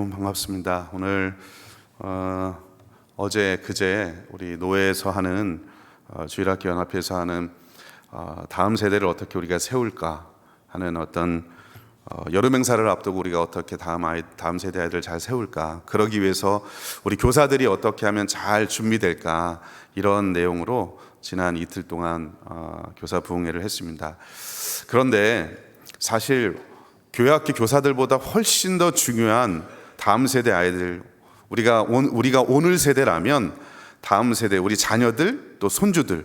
반갑습니다. 오늘 어제 그제 우리 노회에서 하는 주일학교 연합회에서 하는 다음 세대를 어떻게 우리가 세울까 하는 어떤 여름 행사를 앞두고 우리가 어떻게 다음 세대 아이들 잘 세울까, 그러기 위해서 우리 교사들이 어떻게 하면 잘 준비될까, 이런 내용으로 지난 이틀 동안 교사 부흥회를 했습니다. 그런데 사실 교회학교 교사들보다 훨씬 더 중요한 다음 세대 아이들, 우리가 오늘 세대라면 다음 세대, 우리 자녀들 또 손주들,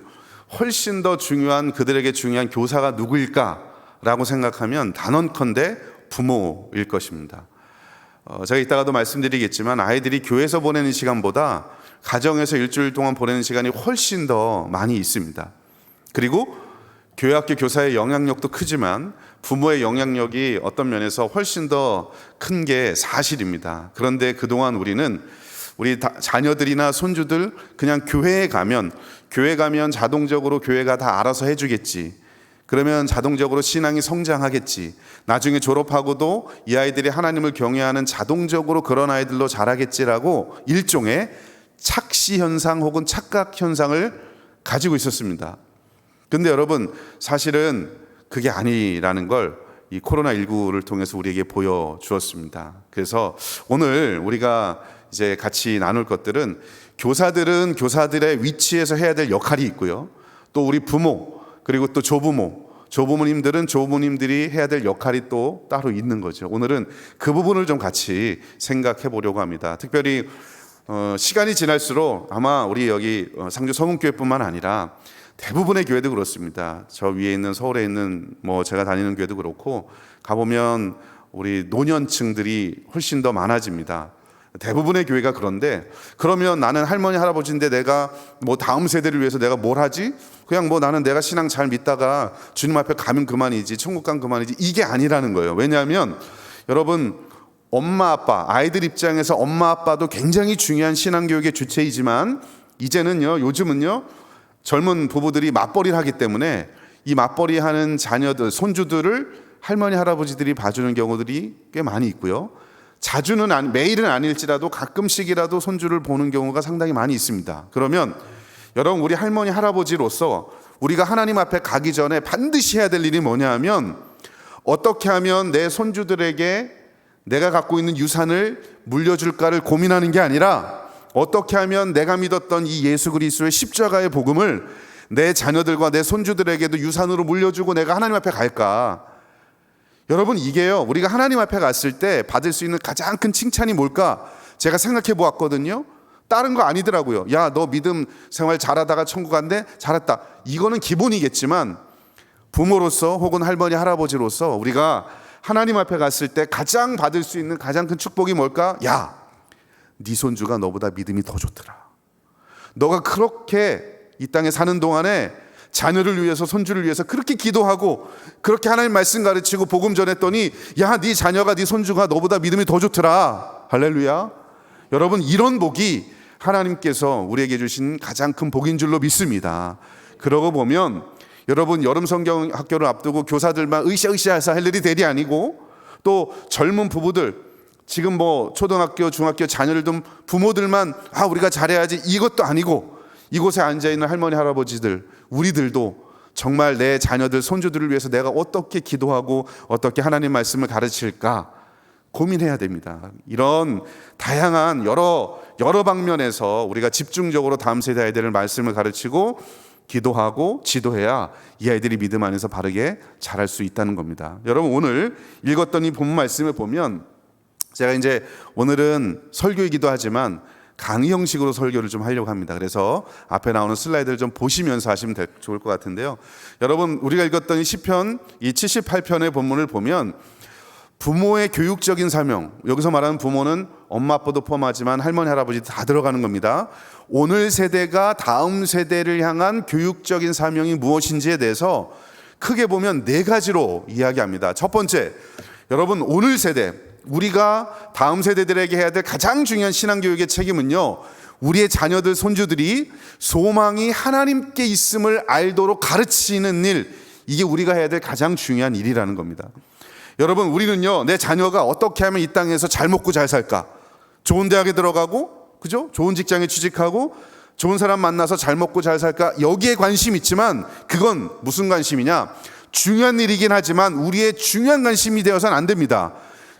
훨씬 더 중요한, 그들에게 중요한 교사가 누구일까라고 생각하면 단언컨대 부모일 것입니다. 제가 이따가도 말씀드리겠지만 아이들이 교회에서 보내는 시간보다 가정에서 일주일 동안 보내는 시간이 훨씬 더 많이 있습니다. 그리고 교회학교 교사의 영향력도 크지만 부모의 영향력이 어떤 면에서 훨씬 더 큰 게 사실입니다. 그런데 그동안 우리는 우리 자녀들이나 손주들 그냥 교회 가면 자동적으로 교회가 다 알아서 해주겠지, 그러면 자동적으로 신앙이 성장하겠지, 나중에 졸업하고도 이 아이들이 하나님을 경외하는 자동적으로 그런 아이들로 자라겠지라고 일종의 착시 현상 혹은 착각 현상을 가지고 있었습니다. 근데 여러분, 사실은 그게 아니라는 걸 이 코로나19를 통해서 우리에게 보여주었습니다. 그래서 오늘 우리가 이제 같이 나눌 것들은, 교사들은 교사들의 위치에서 해야 될 역할이 있고요, 또 우리 부모, 그리고 또 조부모님들은 조부모님들이 해야 될 역할이 또 따로 있는 거죠. 오늘은 그 부분을 좀 같이 생각해 보려고 합니다. 특별히 시간이 지날수록 아마 우리 여기 상주 성흥교회뿐만 아니라 대부분의 교회도 그렇습니다. 저 위에 있는 서울에 있는 제가 다니는 교회도 그렇고 가보면 우리 노년층들이 훨씬 더 많아집니다. 대부분의 교회가. 그런데 그러면 나는 할머니 할아버지인데 내가 다음 세대를 위해서 내가 뭘 하지? 그냥 나는 내가 신앙 잘 믿다가 주님 앞에 가면 그만이지, 천국 가면 그만이지, 이게 아니라는 거예요. 왜냐하면 여러분, 엄마 아빠, 아이들 입장에서 엄마 아빠도 굉장히 중요한 신앙교육의 주체이지만 요즘은요 젊은 부부들이 맞벌이를 하기 때문에 이 맞벌이 하는 자녀들, 손주들을 할머니 할아버지들이 봐주는 경우들이 꽤 많이 있고요, 매일은 아닐지라도 가끔씩이라도 손주를 보는 경우가 상당히 많이 있습니다. 그러면 여러분, 우리 할머니 할아버지로서 우리가 하나님 앞에 가기 전에 반드시 해야 될 일이 뭐냐 하면, 어떻게 하면 내 손주들에게 내가 갖고 있는 유산을 물려줄까를 고민하는 게 아니라, 어떻게 하면 내가 믿었던 이 예수 그리스도의 십자가의 복음을 내 자녀들과 내 손주들에게도 유산으로 물려주고 내가 하나님 앞에 갈까. 여러분, 이게요, 우리가 하나님 앞에 갔을 때 받을 수 있는 가장 큰 칭찬이 뭘까? 제가 생각해 보았거든요. 다른 거 아니더라고요. 야, 너 믿음 생활 잘하다가 천국 간대? 잘했다. 이거는 기본이겠지만 부모로서 혹은 할머니 할아버지로서 우리가 하나님 앞에 갔을 때 가장 받을 수 있는 가장 큰 축복이 뭘까? 야, 네 손주가 너보다 믿음이 더 좋더라. 너가 그렇게 이 땅에 사는 동안에 자녀를 위해서, 손주를 위해서 그렇게 기도하고 그렇게 하나님 말씀 가르치고 복음 전했더니, 야, 네 자녀가, 네 손주가 너보다 믿음이 더 좋더라. 할렐루야. 여러분, 이런 복이 하나님께서 우리에게 주신 가장 큰 복인 줄로 믿습니다. 그러고 보면 여러분, 여름 성경 학교를 앞두고 교사들만 으쌰으쌰해서 할 일이 대리 아니고, 또 젊은 부부들, 지금 초등학교, 중학교 자녀를 둔 부모들만 우리가 잘해야지, 이것도 아니고, 이곳에 앉아있는 할머니 할아버지들, 우리들도 정말 내 자녀들, 손주들을 위해서 내가 어떻게 기도하고 어떻게 하나님 말씀을 가르칠까 고민해야 됩니다. 이런 다양한 여러 방면에서 우리가 집중적으로 다음 세대 아이들을 말씀을 가르치고 기도하고 지도해야 이 아이들이 믿음 안에서 바르게 자랄 수 있다는 겁니다. 여러분, 오늘 읽었던 이 본문 말씀을 보면, 제가 이제 오늘은 설교이기도 하지만 강의 형식으로 설교를 좀 하려고 합니다. 그래서 앞에 나오는 슬라이드를 좀 보시면서 하시면 좋을 것 같은데요. 여러분, 우리가 읽었던 이 시편, 이 78편의 본문을 보면 부모의 교육적인 사명, 여기서 말하는 부모는 엄마 아빠도 포함하지만 할머니 할아버지 다 들어가는 겁니다. 오늘 세대가 다음 세대를 향한 교육적인 사명이 무엇인지에 대해서 크게 보면 4가지로 이야기합니다. 첫 번째, 여러분, 오늘 세대, 우리가 다음 세대들에게 해야 될 가장 중요한 신앙교육의 책임은요, 우리의 자녀들, 손주들이 소망이 하나님께 있음을 알도록 가르치는 일, 이게 우리가 해야 될 가장 중요한 일이라는 겁니다. 여러분, 우리는요, 내 자녀가 어떻게 하면 이 땅에서 잘 먹고 잘 살까? 좋은 대학에 들어가고, 그죠? 좋은 직장에 취직하고, 좋은 사람 만나서 잘 먹고 잘 살까? 여기에 관심 있지만, 그건 무슨 관심이냐? 중요한 일이긴 하지만 우리의 중요한 관심이 되어서는 안 됩니다.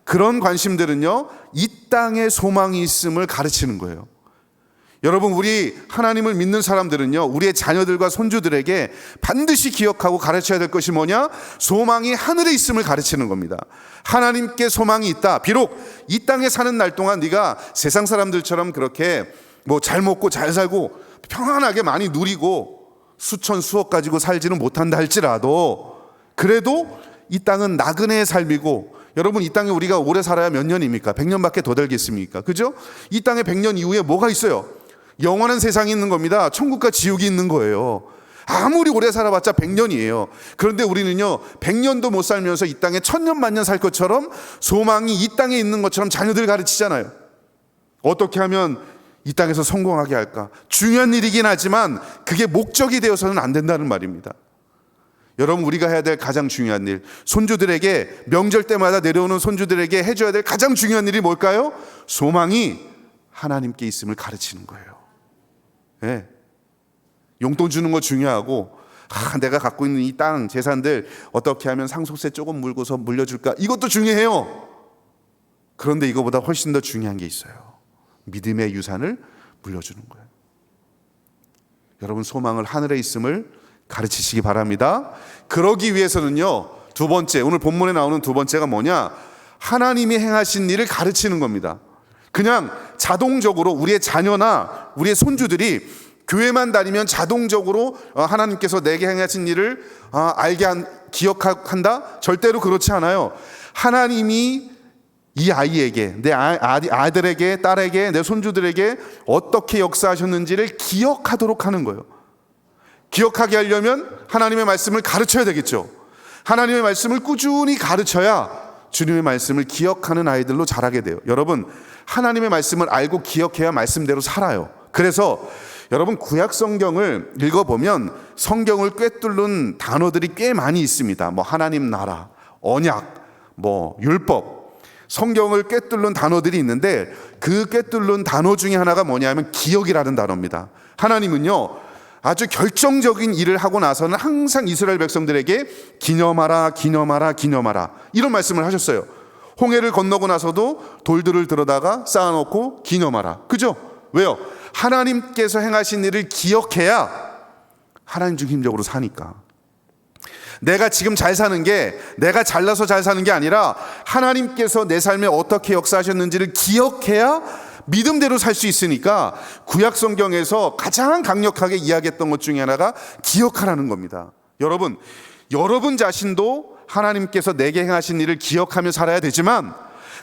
그런 관심들은요, 이 땅에 소망이 있음을 가르치는 거예요. 여러분, 우리 하나님을 믿는 사람들은요, 우리의 자녀들과 손주들에게 반드시 기억하고 가르쳐야 될 것이 뭐냐? 소망이 하늘에 있음을 가르치는 겁니다. 하나님께 소망이 있다. 비록 이 땅에 사는 날 동안 네가 세상 사람들처럼 그렇게 뭐 잘 먹고 잘 살고 평안하게 많이 누리고 수천 수억 가지고 살지는 못한다 할지라도, 그래도 이 땅은 나그네의 삶이고, 여러분, 이 땅에 우리가 오래 살아야 몇 년입니까? 100년밖에 더 되겠습니까? 그죠? 이 땅에 100년 이후에 뭐가 있어요? 영원한 세상이 있는 겁니다. 천국과 지옥이 있는 거예요. 아무리 오래 살아봤자 100년이에요. 그런데 우리는요, 100년도 못 살면서 이 땅에 1000년 만년 살 것처럼 소망이 이 땅에 있는 것처럼 자녀들 가르치잖아요. 어떻게 하면 이 땅에서 성공하게 할까? 중요한 일이긴 하지만 그게 목적이 되어서는 안 된다는 말입니다. 여러분, 우리가 해야 될 가장 중요한 일, 손주들에게 명절 때마다 내려오는 손주들에게 해줘야 될 가장 중요한 일이 뭘까요? 소망이 하나님께 있음을 가르치는 거예요. 네. 용돈 주는 거 중요하고, 내가 갖고 있는 이 땅 재산들 어떻게 하면 상속세 조금 물고서 물려줄까? 이것도 중요해요. 그런데 이거보다 훨씬 더 중요한 게 있어요. 믿음의 유산을 물려주는 거예요. 여러분, 소망을 하늘에 있음을 가르치시기 바랍니다. 그러기 위해서는요, 두 번째, 오늘 본문에 나오는 두 번째가 뭐냐? 하나님이 행하신 일을 가르치는 겁니다. 그냥 자동적으로 우리의 자녀나 우리의 손주들이 교회만 다니면 자동적으로 하나님께서 내게 행하신 일을 기억한다? 절대로 그렇지 않아요. 하나님이 이 아이에게, 내 아들에게, 딸에게, 내 손주들에게 어떻게 역사하셨는지를 기억하도록 하는 거예요. 기억하게 하려면 하나님의 말씀을 가르쳐야 되겠죠. 하나님의 말씀을 꾸준히 가르쳐야 주님의 말씀을 기억하는 아이들로 자라게 돼요. 여러분, 하나님의 말씀을 알고 기억해야 말씀대로 살아요. 그래서 여러분, 구약 성경을 읽어보면 성경을 꿰뚫는 단어들이 꽤 많이 있습니다. 뭐 하나님 나라, 언약, 뭐 율법, 성경을 꿰뚫는 단어들이 있는데, 그 꿰뚫는 단어 중에 하나가 뭐냐면 기억이라는 단어입니다. 하나님은요, 아주 결정적인 일을 하고 나서는 항상 이스라엘 백성들에게 기념하라, 기념하라, 기념하라, 이런 말씀을 하셨어요. 홍해를 건너고 나서도 돌들을 들어다가 쌓아놓고 기념하라. 그죠? 왜요? 하나님께서 행하신 일을 기억해야 하나님 중심적으로 사니까. 내가 지금 잘 사는 게 내가 잘나서 잘 사는 게 아니라 하나님께서 내 삶에 어떻게 역사하셨는지를 기억해야 믿음대로 살 수 있으니까, 구약 성경에서 가장 강력하게 이야기했던 것 중에 하나가 기억하라는 겁니다. 여러분 자신도 하나님께서 내게 행하신 일을 기억하며 살아야 되지만,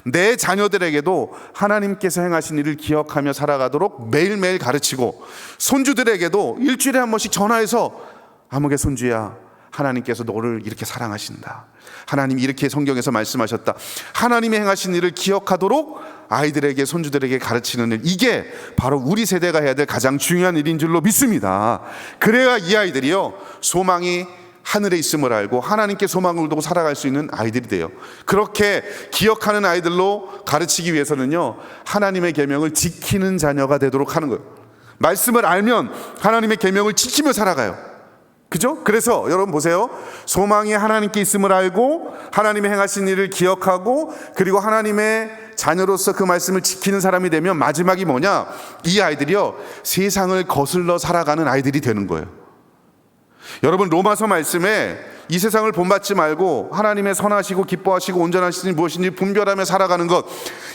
내 자녀들에게도 하나님께서 행하신 일을 기억하며 살아가도록 매일매일 가르치고, 손주들에게도 일주일에 한 번씩 전화해서 아무개 손주야, 하나님께서 너를 이렇게 사랑하신다, 하나님이 이렇게 성경에서 말씀하셨다, 하나님이 행하신 일을 기억하도록 아이들에게, 손주들에게 가르치는 일, 이게 바로 우리 세대가 해야 될 가장 중요한 일인 줄로 믿습니다. 그래야 이 아이들이요, 소망이 하늘에 있음을 알고 하나님께 소망을 두고 살아갈 수 있는 아이들이 돼요. 그렇게 기억하는 아이들로 가르치기 위해서는요, 하나님의 계명을 지키는 자녀가 되도록 하는 거예요. 말씀을 알면 하나님의 계명을 지키며 살아가요. 그죠? 그래서 여러분 보세요. 소망이 하나님께 있음을 알고 하나님의 행하신 일을 기억하고, 그리고 하나님의 자녀로서 그 말씀을 지키는 사람이 되면 마지막이 뭐냐? 이 아이들이요, 세상을 거슬러 살아가는 아이들이 되는 거예요. 여러분, 로마서 말씀에 이 세상을 본받지 말고 하나님의 선하시고 기뻐하시고 온전하시니 무엇인지 분별하며 살아가는 것,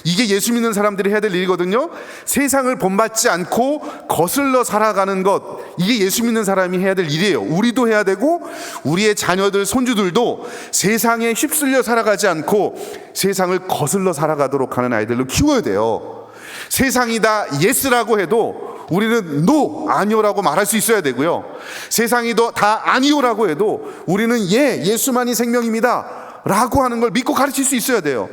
이게 예수 믿는 사람들이 해야 될 일이거든요. 세상을 본받지 않고 거슬러 살아가는 것, 이게 예수 믿는 사람이 해야 될 일이에요. 우리도 해야 되고, 우리의 자녀들, 손주들도 세상에 휩쓸려 살아가지 않고 세상을 거슬러 살아가도록 하는 아이들로 키워야 돼요. 세상이 다 예스라고 해도 우리는 노, 아니오라고 말할 수 있어야 되고요. 세상이 다 아니오라고 해도 우리는 예수만이 생명입니다 라고 하는 걸 믿고 가르칠 수 있어야 돼요.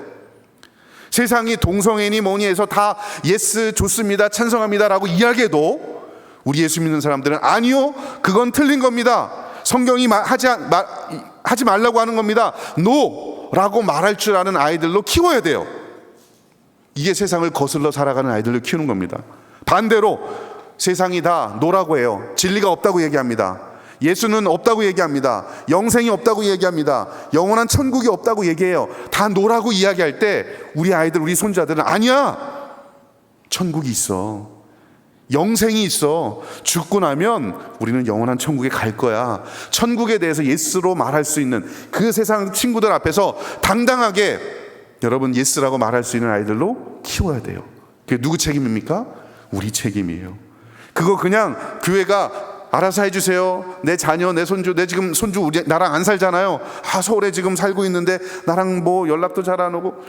세상이 동성애니 뭐니 해서 다 예스, 좋습니다, 찬성합니다 라고 이야기해도 우리 예수 믿는 사람들은 아니요, 그건 틀린 겁니다, 성경이 하지 말라고 하는 겁니다, 노, 라고 말할 줄 아는 아이들로 키워야 돼요. 이게 세상을 거슬러 살아가는 아이들로 키우는 겁니다. 반대로 세상이 다 노라고 해요. 진리가 없다고 얘기합니다. 예수는 없다고 얘기합니다. 영생이 없다고 얘기합니다. 영원한 천국이 없다고 얘기해요. 다 노라고 이야기할 때 우리 아이들, 우리 손자들은 아니야, 천국이 있어, 영생이 있어, 죽고 나면 우리는 영원한 천국에 갈 거야, 천국에 대해서 예스로 말할 수 있는 그 세상 친구들 앞에서 당당하게 여러분 예스라고 말할 수 있는 아이들로 키워야 돼요. 그게 누구 책임입니까? 우리 책임이에요. 그거 그냥 교회가 알아서 해주세요. 내 자녀, 내 손주, 내 지금 손주 나랑 안 살잖아요. 서울에 지금 살고 있는데 나랑 뭐 연락도 잘 안 오고,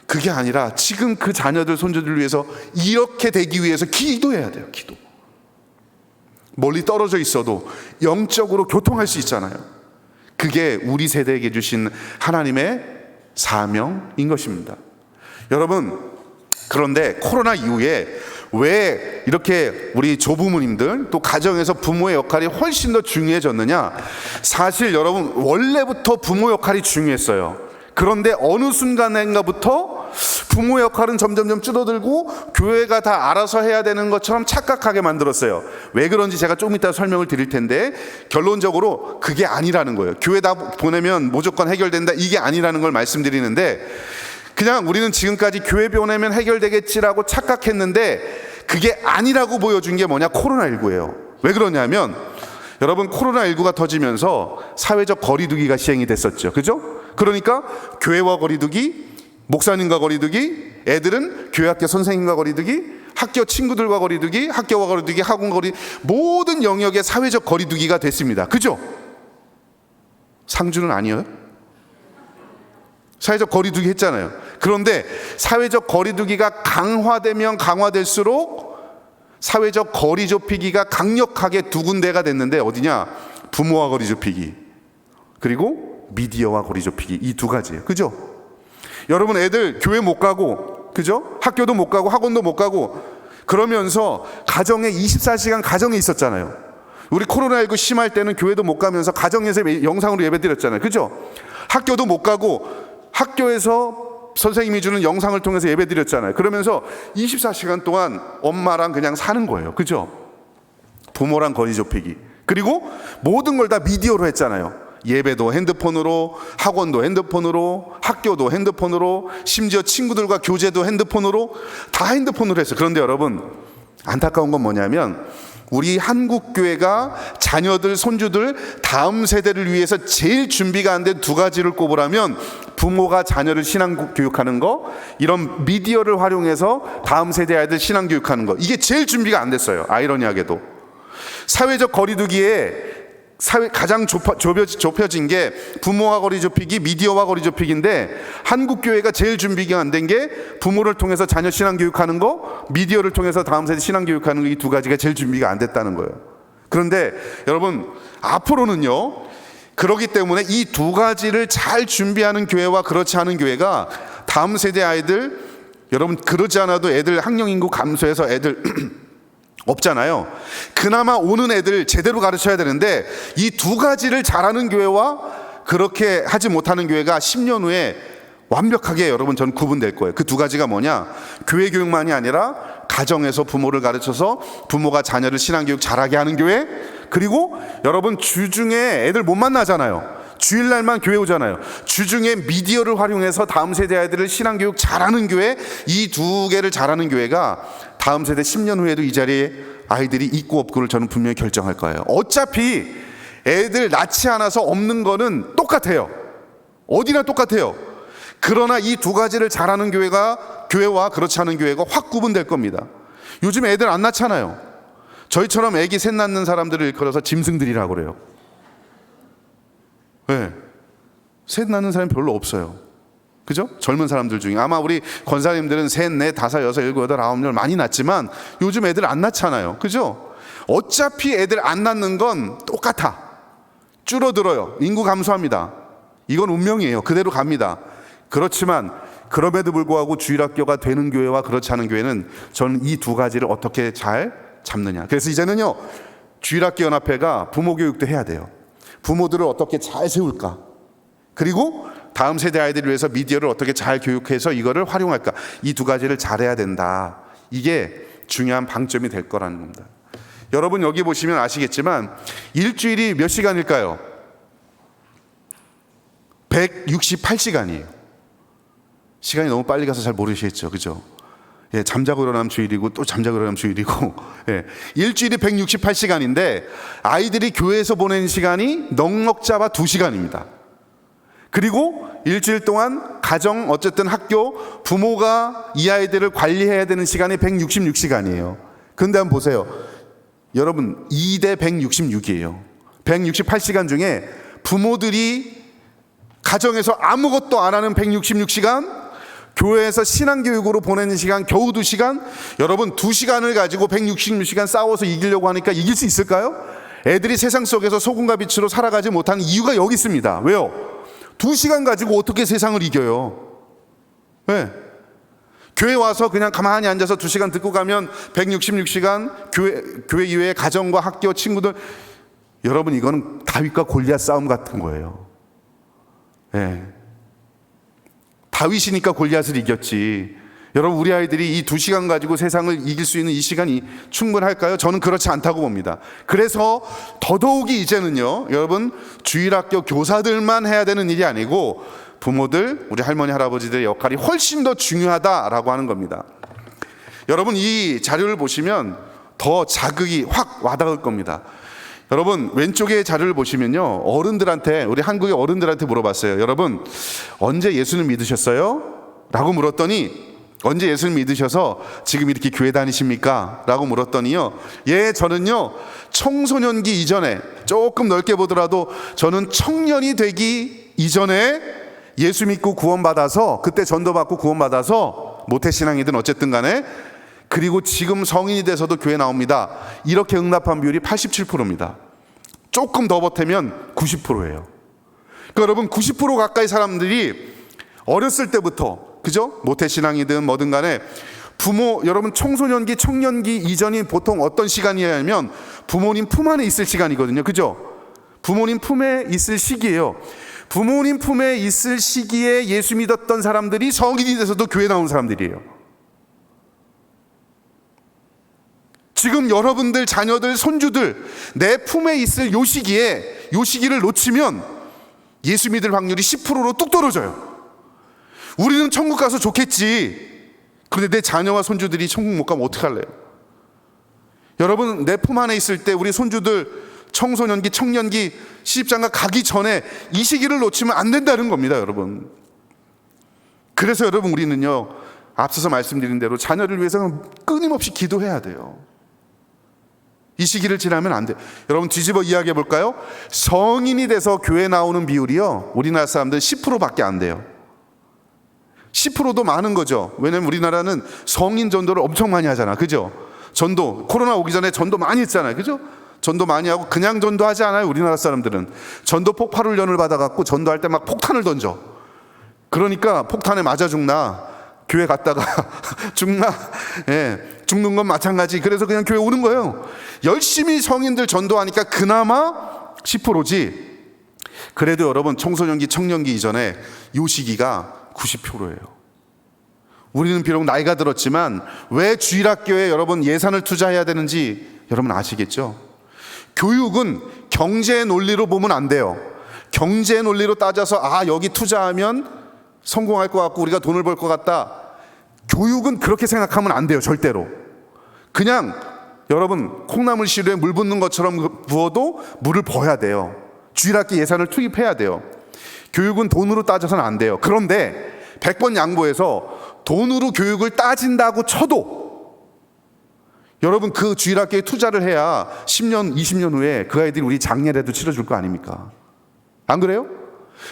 그게 아니라 지금 그 자녀들, 손주들 위해서 이렇게 되기 위해서 기도해야 돼요. 기도. 멀리 떨어져 있어도 영적으로 교통할 수 있잖아요. 그게 우리 세대에게 주신 하나님의 사명인 것입니다. 여러분, 그런데 코로나 이후에 왜 이렇게 우리 조부모님들, 또 가정에서 부모의 역할이 훨씬 더 중요해졌느냐? 사실 여러분, 원래부터 부모 역할이 중요했어요. 그런데 어느 순간인가부터 부모 역할은 점점점 줄어들고 교회가 다 알아서 해야 되는 것처럼 착각하게 만들었어요. 왜 그런지 제가 조금 이따 설명을 드릴 텐데, 결론적으로 그게 아니라는 거예요. 교회 다 보내면 무조건 해결된다, 이게 아니라는 걸 말씀드리는데, 그냥 우리는 지금까지 교회 보내면 해결되겠지라고 착각했는데 그게 아니라고 보여준 게 뭐냐? 코로나19예요. 왜 그러냐면, 여러분, 코로나19가 터지면서 사회적 거리두기가 시행이 됐었죠. 그죠? 그러니까 교회와 거리두기, 목사님과 거리두기, 애들은 교회 학교 선생님과 거리두기, 학교 친구들과 거리두기, 학교와 거리두기, 학원 거리두기, 모든 영역의 사회적 거리두기가 됐습니다. 그죠? 상주는 아니에요? 사회적 거리두기 했잖아요. 그런데 사회적 거리두기가 강화되면 강화될수록 사회적 거리 좁히기가 강력하게 두 군데가 됐는데, 어디냐? 부모와 거리 좁히기, 그리고 미디어와 거리 좁히기, 이 두 가지예요. 그죠? 여러분, 애들 교회 못 가고, 그죠? 학교도 못 가고 학원도 못 가고 그러면서 가정에 24시간 가정에 있었잖아요. 우리 코로나19 심할 때는 교회도 못 가면서 가정에서 영상으로 예배 드렸잖아요. 그죠? 학교도 못 가고 학교에서 선생님이 주는 영상을 통해서 예배 드렸잖아요. 그러면서 24시간 동안 엄마랑 그냥 사는 거예요. 그죠? 부모랑 거리 좁히기. 그리고 모든 걸 다 미디어로 했잖아요. 예배도 핸드폰으로, 학원도 핸드폰으로, 학교도 핸드폰으로, 심지어 친구들과 교제도 핸드폰으로, 다 핸드폰으로 했어요. 그런데 여러분, 안타까운 건 뭐냐면, 우리 한국교회가 자녀들, 손주들, 다음 세대를 위해서 제일 준비가 안 된 두 가지를 꼽으라면, 부모가 자녀를 신앙교육하는 거, 이런 미디어를 활용해서 다음 세대 아이들 신앙교육하는 거, 이게 제일 준비가 안 됐어요. 아이러니하게도. 사회적 거리두기에 가장 좁혀진 게 부모와 거리 좁히기, 미디어와 거리 좁히기인데, 한국교회가 제일 준비가 안 된 게 부모를 통해서 자녀 신앙교육하는 거, 미디어를 통해서 다음 세대 신앙교육하는 거, 이 두 가지가 제일 준비가 안 됐다는 거예요. 그런데 여러분, 앞으로는요, 그렇기 때문에 이 두 가지를 잘 준비하는 교회와 그렇지 않은 교회가 다음 세대 아이들, 여러분, 그러지 않아도 애들 학령인구 감소해서 애들 없잖아요. 그나마 오는 애들 제대로 가르쳐야 되는데, 이 두 가지를 잘하는 교회와 그렇게 하지 못하는 교회가 10년 후에 완벽하게 여러분 전 구분될 거예요. 그 두 가지가 뭐냐? 교회 교육만이 아니라 가정에서 부모를 가르쳐서 부모가 자녀를 신앙교육 잘하게 하는 교회, 그리고 여러분 주중에 애들 못 만나잖아요. 주일날만 교회 오잖아요. 주중에 미디어를 활용해서 다음 세대 아이들을 신앙교육 잘하는 교회, 이 두 개를 잘하는 교회가 다음 세대 10년 후에도 이 자리에 아이들이 있고 없고를 저는 분명히 결정할 거예요. 어차피 애들 낳지 않아서 없는 거는 똑같아요. 어디나 똑같아요. 그러나 이 두 가지를 잘하는 교회와 그렇지 않은 교회가 확 구분될 겁니다. 요즘 애들 안 낳잖아요. 저희처럼 애기 셋 낳는 사람들을 일컬어서 짐승들이라고 그래요. 네. 셋 낳는 사람이 별로 없어요. 그죠? 젊은 사람들 중에. 아마 우리 권사님들은 셋, 넷, 다섯, 여섯, 일곱, 여덟, 아홉, 열 많이 낳지만 요즘 애들 안 낳잖아요. 그죠? 어차피 애들 안 낳는 건 똑같아. 줄어들어요. 인구 감소합니다. 이건 운명이에요. 그대로 갑니다. 그렇지만 그럼에도 불구하고 주일학교가 되는 교회와 그렇지 않은 교회는 저는 이 두 가지를 어떻게 잘 잡느냐. 그래서 이제는요, 주일학교 연합회가 부모 교육도 해야 돼요. 부모들을 어떻게 잘 세울까. 그리고 다음 세대 아이들을 위해서 미디어를 어떻게 잘 교육해서 이거를 활용할까, 이 두 가지를 잘해야 된다. 이게 중요한 방점이 될 거라는 겁니다. 여러분 여기 보시면 아시겠지만 일주일이 몇 시간일까요? 168시간이에요. 시간이 너무 빨리 가서 잘 모르시겠죠, 그죠? 예, 잠자고 일어나면 주일이고 또 잠자고 일어나면 주일이고, 예, 일주일이 168시간인데 아이들이 교회에서 보내는 시간이 넉넉 잡아 2시간입니다. 그리고 일주일 동안 가정, 어쨌든 학교, 부모가 이 아이들을 관리해야 되는 시간이 166시간이에요. 그런데 한번 보세요. 여러분 2대 166이에요. 168시간 중에 부모들이 가정에서 아무것도 안 하는 166시간, 교회에서 신앙교육으로 보내는 시간 겨우 2시간. 여러분 2시간을 가지고 166시간 싸워서 이기려고 하니까 이길 수 있을까요? 애들이 세상 속에서 소금과 빛으로 살아가지 못하는 이유가 여기 있습니다. 왜요? 2시간 가지고 어떻게 세상을 이겨요? 네. 교회 와서 그냥 가만히 앉아서 2시간 듣고 가면 166시간 교회 이외의 가정과 학교, 친구들, 여러분 이거는 다윗과 골리앗 싸움 같은 거예요. 네. 다윗이니까 골리앗을 이겼지. 여러분 우리 아이들이 이 2시간 가지고 세상을 이길 수 있는 이 시간이 충분할까요? 저는 그렇지 않다고 봅니다. 그래서 더더욱이 이제는요, 여러분 주일학교 교사들만 해야 되는 일이 아니고 부모들, 우리 할머니 할아버지들의 역할이 훨씬 더 중요하다라고 하는 겁니다. 여러분 이 자료를 보시면 더 자극이 확 와닿을 겁니다. 여러분 왼쪽의 자료를 보시면요, 어른들한테, 우리 한국의 어른들한테 물어봤어요. 여러분 언제 예수님 믿으셨어요? 라고 물었더니, 언제 예수님 믿으셔서 지금 이렇게 교회 다니십니까? 라고 물었더니요, 예, 저는요 청소년기 이전에, 조금 넓게 보더라도 저는 청년이 되기 이전에 예수 믿고 구원받아서, 그때 전도받고 구원받아서, 모태신앙이든 어쨌든 간에, 그리고 지금 성인이 돼서도 교회 나옵니다. 이렇게 응답한 비율이 87%입니다. 조금 더 보태면 90%예요. 그러니까 여러분 90% 가까이 사람들이 어렸을 때부터, 그죠? 모태신앙이든 뭐든 간에 부모, 여러분 청소년기, 청년기 이전이 보통 어떤 시간이냐면 부모님 품 안에 있을 시간이거든요. 그죠? 부모님 품에 있을 시기예요. 부모님 품에 있을 시기에 예수 믿었던 사람들이 성인이 돼서도 교회 나온 사람들이에요. 지금 여러분들 자녀들, 손주들 내 품에 있을 요 시기에, 요 시기를 놓치면 예수 믿을 확률이 10%로 뚝 떨어져요. 우리는 천국 가서 좋겠지. 그런데 내 자녀와 손주들이 천국 못 가면 어떡할래요? 여러분 내 품 안에 있을 때 우리 손주들 청소년기, 청년기, 시집장가 가기 전에 이 시기를 놓치면 안 된다는 겁니다, 여러분. 그래서 여러분 우리는요, 앞서서 말씀드린 대로 자녀를 위해서는 끊임없이 기도해야 돼요. 이 시기를 지나면 안 돼요. 여러분 뒤집어 이야기해 볼까요? 성인이 돼서 교회 나오는 비율이요, 우리나라 사람들 10%밖에 안 돼요. 10%도 많은 거죠. 왜냐면 우리나라는 성인 전도를 엄청 많이 하잖아, 그죠? 전도, 코로나 오기 전에 전도 많이 했잖아요, 그죠? 전도 많이 하고 그냥 전도하지 않아요. 우리나라 사람들은 전도 폭발 훈련을 받아갖고 전도할 때 막 폭탄을 던져. 그러니까 폭탄에 맞아 죽나, 교회 갔다가 죽나, 예, 죽는 건 마찬가지. 그래서 그냥 교회 오는 거예요. 열심히 성인들 전도하니까 그나마 10%지. 그래도 여러분 청소년기, 청년기 이전에 요 시기가 90%예요. 우리는 비록 나이가 들었지만 왜 주일학교에 여러분 예산을 투자해야 되는지 여러분 아시겠죠? 교육은 경제 논리로 보면 안 돼요. 경제 논리로 따져서 여기 투자하면 성공할 것 같고 우리가 돈을 벌 것 같다. 교육은 그렇게 생각하면 안 돼요, 절대로. 그냥 여러분 콩나물 시루에 물 붓는 것처럼 부어도 물을 버야 돼요. 주일학교 예산을 투입해야 돼요. 교육은 돈으로 따져서는 안 돼요. 그런데 100번 양보해서 돈으로 교육을 따진다고 쳐도 여러분 그 주일학교에 투자를 해야 10년, 20년 후에 그 아이들이 우리 장례라도 치러줄 거 아닙니까? 안 그래요?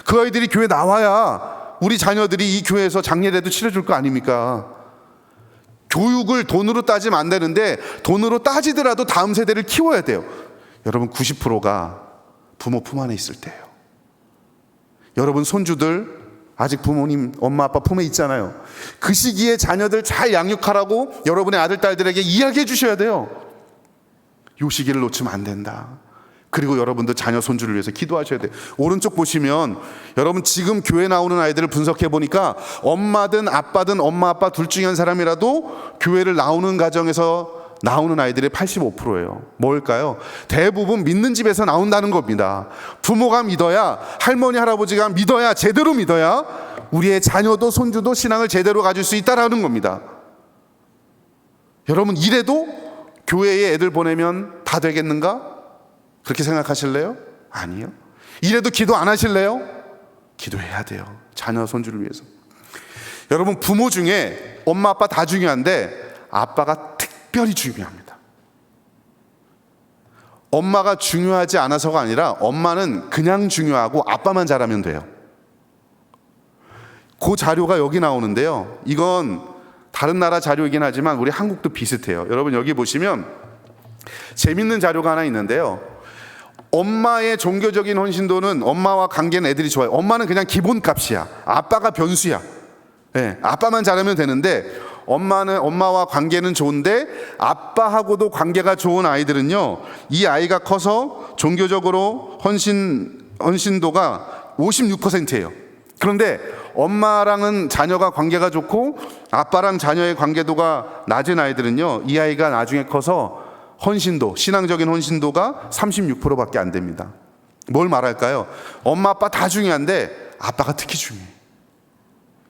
그 아이들이 교회 나와야 우리 자녀들이 이 교회에서 장례라도 치러줄 거 아닙니까? 교육을 돈으로 따지면 안 되는데 돈으로 따지더라도 다음 세대를 키워야 돼요. 여러분 90%가 부모 품 안에 있을 때예요. 여러분 손주들 아직 부모님, 엄마 아빠 품에 있잖아요. 그 시기에 자녀들 잘 양육하라고 여러분의 아들, 딸들에게 이야기해 주셔야 돼요. 이 시기를 놓치면 안 된다. 그리고 여러분도 자녀 손주를 위해서 기도하셔야 돼요. 오른쪽 보시면 여러분 지금 교회 나오는 아이들을 분석해 보니까 엄마든 아빠든 엄마 아빠 둘 중에 한 사람이라도 교회를 나오는 가정에서 나오는 아이들의 85%예요. 뭘까요? 대부분 믿는 집에서 나온다는 겁니다. 부모가 믿어야, 할머니 할아버지가 믿어야, 제대로 믿어야 우리의 자녀도 손주도 신앙을 제대로 가질 수 있다라는 겁니다. 여러분 이래도 교회에 애들 보내면 다 되겠는가? 그렇게 생각하실래요? 아니요. 이래도 기도 안 하실래요? 기도해야 돼요. 자녀 손주를 위해서. 여러분 부모 중에 엄마 아빠 다 중요한데 아빠가 특별히 중요합니다. 엄마가 중요하지 않아서가 아니라 엄마는 그냥 중요하고 아빠만 잘하면 돼요. 그 자료가 여기 나오는데요. 이건 다른 나라 자료이긴 하지만 우리 한국도 비슷해요. 여러분 여기 보시면 재밌는 자료가 하나 있는데요. 엄마의 종교적인 헌신도는 엄마와 관계는 애들이 좋아요. 엄마는 그냥 기본값이야. 아빠가 변수야. 네, 아빠만 잘하면 되는데 엄마와 관계는 좋은데 아빠하고도 관계가 좋은 아이들은요, 이 아이가 커서 종교적으로 헌신도가 56%예요. 그런데 엄마랑은 자녀가 관계가 좋고 아빠랑 자녀의 관계도가 낮은 아이들은요, 이 아이가 나중에 커서 신앙적인 헌신도가 36%밖에 안 됩니다. 뭘 말할까요? 엄마 아빠 다 중요한데 아빠가 특히 중요해.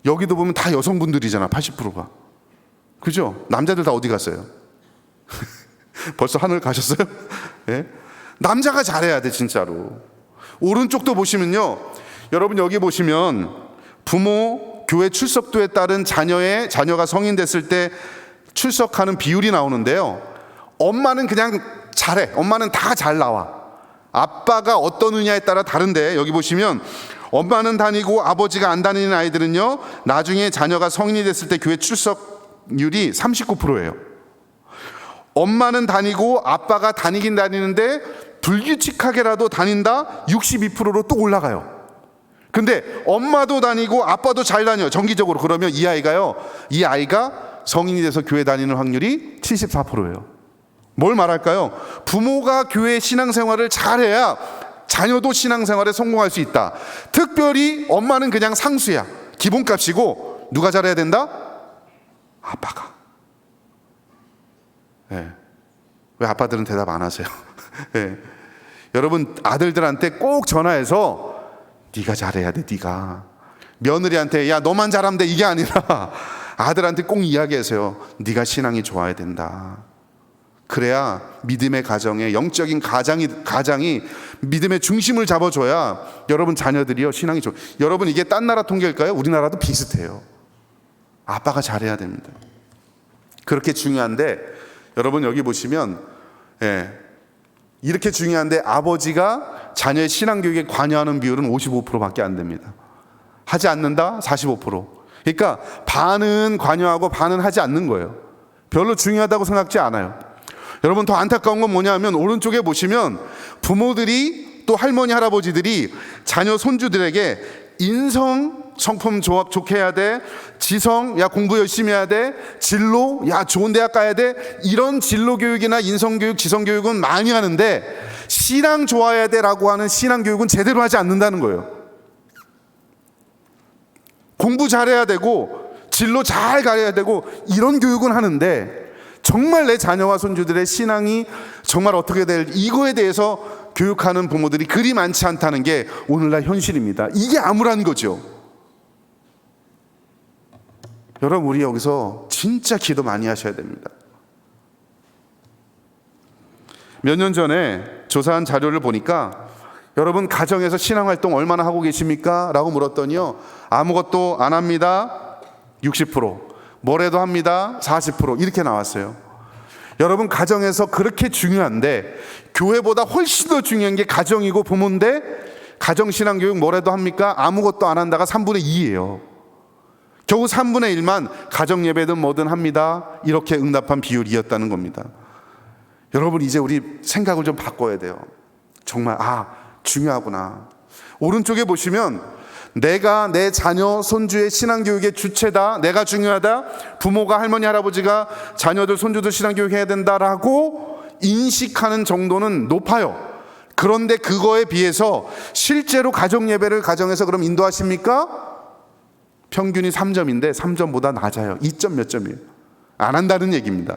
여기도 보면 다 여성분들이잖아. 80%가. 그죠? 남자들 다 어디 갔어요? 벌써 하늘 가셨어요? 네? 남자가 잘해야 돼 진짜로. 오른쪽도 보시면요, 여러분 여기 보시면 부모 교회 출석도에 따른 자녀가 성인 됐을 때 출석하는 비율이 나오는데요, 엄마는 그냥 잘해. 엄마는 다 잘 나와. 아빠가 어떠느냐에 따라 다른데 여기 보시면 엄마는 다니고 아버지가 안 다니는 아이들은요, 나중에 자녀가 성인이 됐을 때 교회 출석률이 39%예요. 엄마는 다니고 아빠가 다니긴 다니는데 불규칙하게라도 다닌다 62%로 또 올라가요. 근데 엄마도 다니고 아빠도 잘 다녀 정기적으로. 그러면 이 아이가 성인이 돼서 교회 다니는 확률이 74%예요. 뭘 말할까요? 부모가 교회 신앙생활을 잘해야 자녀도 신앙생활에 성공할 수 있다. 특별히 엄마는 그냥 상수야. 기본값이고 누가 잘해야 된다? 아빠가. 네. 왜 아빠들은 대답 안 하세요? 네. 여러분 아들들한테 꼭 전화해서 네가 잘해야 돼. 네가 며느리한테 야 너만 잘하면 돼 이게 아니라 아들한테 꼭 이야기하세요. 네가 신앙이 좋아야 된다. 그래야 믿음의 가정에, 영적인 가장이 믿음의 중심을 잡아줘야 여러분 자녀들이요 신앙이 좋아요. 여러분 이게 딴 나라 통계일까요? 우리나라도 비슷해요. 아빠가 잘해야 됩니다. 그렇게 중요한데 여러분 여기 보시면 이렇게 중요한데 아버지가 자녀의 신앙교육에 관여하는 비율은 55%밖에 안 됩니다. 하지 않는다? 45%. 그러니까 반은 관여하고 반은 하지 않는 거예요. 별로 중요하다고 생각지 않아요. 여러분 더 안타까운 건 뭐냐면 오른쪽에 보시면 부모들이 또 할머니 할아버지들이 자녀 손주들에게 인성 성품 조합 좋게 해야 돼, 지성 야 공부 열심히 해야 돼, 진로 야 좋은 대학 가야 돼, 이런 진로 교육이나 인성 교육 지성 교육은 많이 하는데 신앙 좋아해야 돼라고 하는 신앙 교육은 제대로 하지 않는다는 거예요. 공부 잘해야 되고 진로 잘 가야 되고 이런 교육은 하는데 정말 내 자녀와 손주들의 신앙이 정말 어떻게 될 이거에 대해서 교육하는 부모들이 그리 많지 않다는 게 오늘날 현실입니다. 이게 암울한 거죠. 여러분 우리 여기서 진짜 기도 많이 하셔야 됩니다. 몇 년 전에 조사한 자료를 보니까 여러분 가정에서 신앙활동 얼마나 하고 계십니까? 라고 물었더니요, 아무것도 안 합니다 60%, 뭐래도 합니다 40% 이렇게 나왔어요. 여러분 가정에서 그렇게 중요한데 교회보다 훨씬 더 중요한 게 가정이고 부모인데 가정신앙교육 뭐래도 합니까? 아무것도 안 한다가 3분의 2예요. 겨우 3분의 1만 가정예배든 뭐든 합니다 이렇게 응답한 비율이었다는 겁니다. 여러분 이제 우리 생각을 좀 바꿔야 돼요. 정말 중요하구나. 오른쪽에 보시면 내가 내 자녀 손주의 신앙교육의 주체다, 내가 중요하다, 부모가 할머니 할아버지가 자녀들 손주들 신앙교육 해야 된다라고 인식하는 정도는 높아요. 그런데 그거에 비해서 실제로 가정 예배를 가정에서 그럼 인도하십니까? 평균이 3점인데 3점보다 낮아요. 2점 몇 점이에요. 안 한다는 얘기입니다.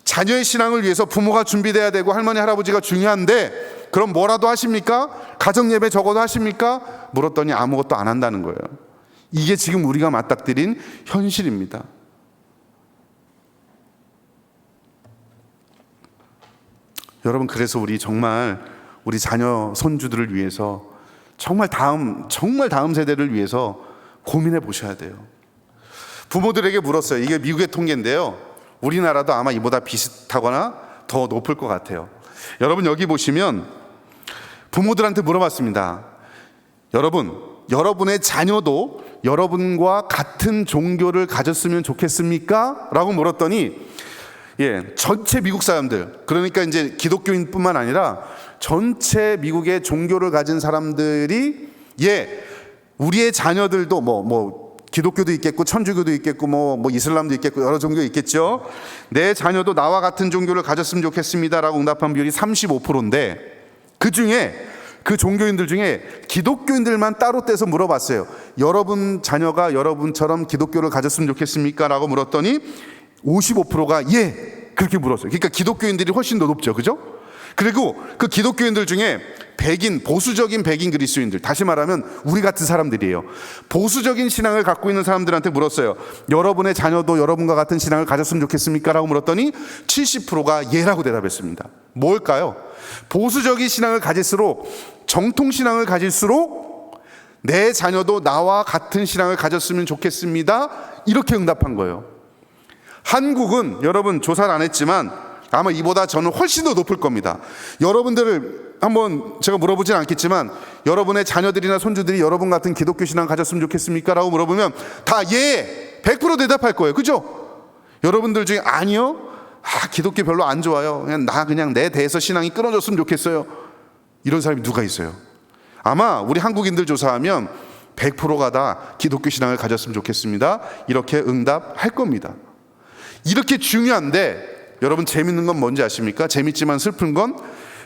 자녀의 신앙을 위해서 부모가 준비돼야 되고 할머니 할아버지가 중요한데 그럼 뭐라도 하십니까? 가정 예배 적어도 하십니까? 물었더니 아무것도 안 한다는 거예요. 이게 지금 우리가 맞닥뜨린 현실입니다. 여러분, 그래서 우리 정말 우리 자녀 손주들을 위해서 정말 다음 세대를 위해서 고민해 보셔야 돼요. 부모들에게 물었어요. 이게 미국의 통계인데요, 우리나라도 아마 이보다 비슷하거나 더 높을 것 같아요. 여러분, 여기 보시면 부모들한테 물어봤습니다. 여러분의 자녀도 여러분과 같은 종교를 가졌으면 좋겠습니까? 라고 물었더니 전체 미국 사람들, 그러니까 이제 기독교인뿐만 아니라 전체 미국의 종교를 가진 사람들이 우리의 자녀들도 뭐 기독교도 있겠고 천주교도 있겠고 뭐 이슬람도 있겠고 여러 종교 있겠죠. 내 자녀도 나와 같은 종교를 가졌으면 좋겠습니다라고 응답한 비율이 35%인데 그 중에 그 종교인들 중에 기독교인들만 따로 떼서 물어봤어요. 여러분 자녀가 여러분처럼 기독교를 가졌으면 좋겠습니까? 라고 물었더니 55%가 그렇게 물었어요. 그러니까 기독교인들이 훨씬 더 높죠, 그죠? 그리고 그 기독교인들 중에 보수적인 백인 그리스도인들, 다시 말하면 우리 같은 사람들이에요. 보수적인 신앙을 갖고 있는 사람들한테 물었어요. 여러분의 자녀도 여러분과 같은 신앙을 가졌으면 좋겠습니까? 라고 물었더니 70%가 예라고 대답했습니다. 뭘까요? 보수적인 신앙을 가질수록, 정통신앙을 가질수록 내 자녀도 나와 같은 신앙을 가졌으면 좋겠습니다, 이렇게 응답한 거예요. 한국은 여러분 조사를 안 했지만 아마 이보다 저는 훨씬 더 높을 겁니다. 여러분들을 한번 제가 물어보진 않겠지만 여러분의 자녀들이나 손주들이 여러분 같은 기독교 신앙 가졌으면 좋겠습니까? 라고 물어보면 다 100% 대답할 거예요. 그죠? 여러분들 중에 아니요, 기독교 별로 안 좋아요, 그냥 내 대해서 신앙이 끊어졌으면 좋겠어요, 이런 사람이 누가 있어요? 아마 우리 한국인들 조사하면 100%가 다 기독교 신앙을 가졌으면 좋겠습니다, 이렇게 응답할 겁니다. 이렇게 중요한데 여러분, 재밌는 건 뭔지 아십니까? 재밌지만 슬픈 건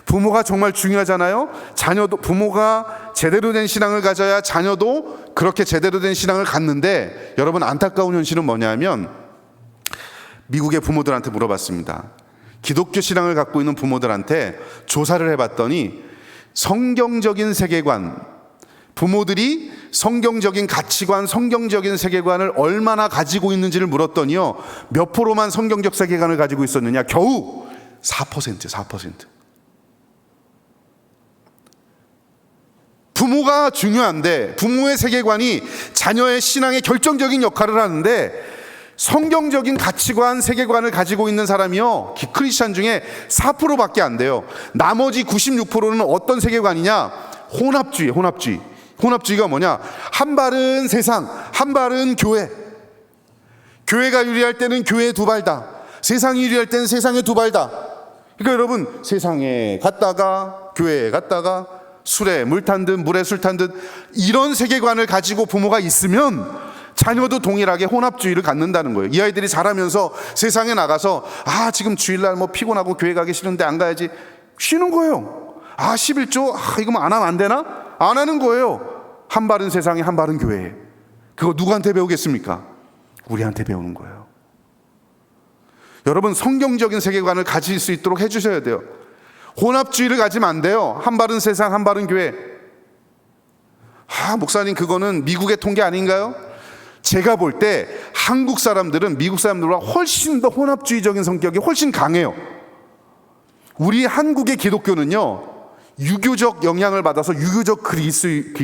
부모가 정말 중요하잖아요. 부모가 제대로 된 신앙을 가져야 자녀도 그렇게 제대로 된 신앙을 갖는데, 여러분 안타까운 현실은 뭐냐면 미국의 부모들한테 물어봤습니다. 기독교 신앙을 갖고 있는 부모들한테 조사를 해봤더니 성경적인 세계관, 부모들이 성경적인 가치관, 성경적인 세계관을 얼마나 가지고 있는지를 물었더니요, 몇 프로만 성경적 세계관을 가지고 있었느냐? 겨우 4%. 부모가 중요한데, 부모의 세계관이 자녀의 신앙에 결정적인 역할을 하는데 성경적인 가치관, 세계관을 가지고 있는 사람이요, 크리스찬 중에 4%밖에 안 돼요. 나머지 96%는 어떤 세계관이냐? 혼합주의가 뭐냐? 한 발은 세상, 한 발은 교회. 교회가 유리할 때는 교회 두 발다, 세상이 유리할 때는 세상에 두 발다. 그러니까 여러분, 세상에 갔다가 교회에 갔다가 술에 물 탄 듯 물에 술 탄 듯, 이런 세계관을 가지고 부모가 있으면 자녀도 동일하게 혼합주의를 갖는다는 거예요. 이 아이들이 자라면서 세상에 나가서 지금 주일날 피곤하고 교회 가기 싫은데 안 가야지, 쉬는 거예요. 11조 이거 안 하면 안 되나? 안 하는 거예요. 한 발은 세상에, 한 발은 교회에. 그거 누구한테 배우겠습니까? 우리한테 배우는 거예요. 여러분, 성경적인 세계관을 가질 수 있도록 해주셔야 돼요. 혼합주의를 가지면 안 돼요. 한 발은 세상, 한 발은 교회. 목사님, 그거는 미국의 통계 아닌가요? 제가 볼 때 한국 사람들은 미국 사람들보다 훨씬 더 혼합주의적인 성격이 훨씬 강해요. 우리 한국의 기독교는요, 유교적 영향을 받아서 유교적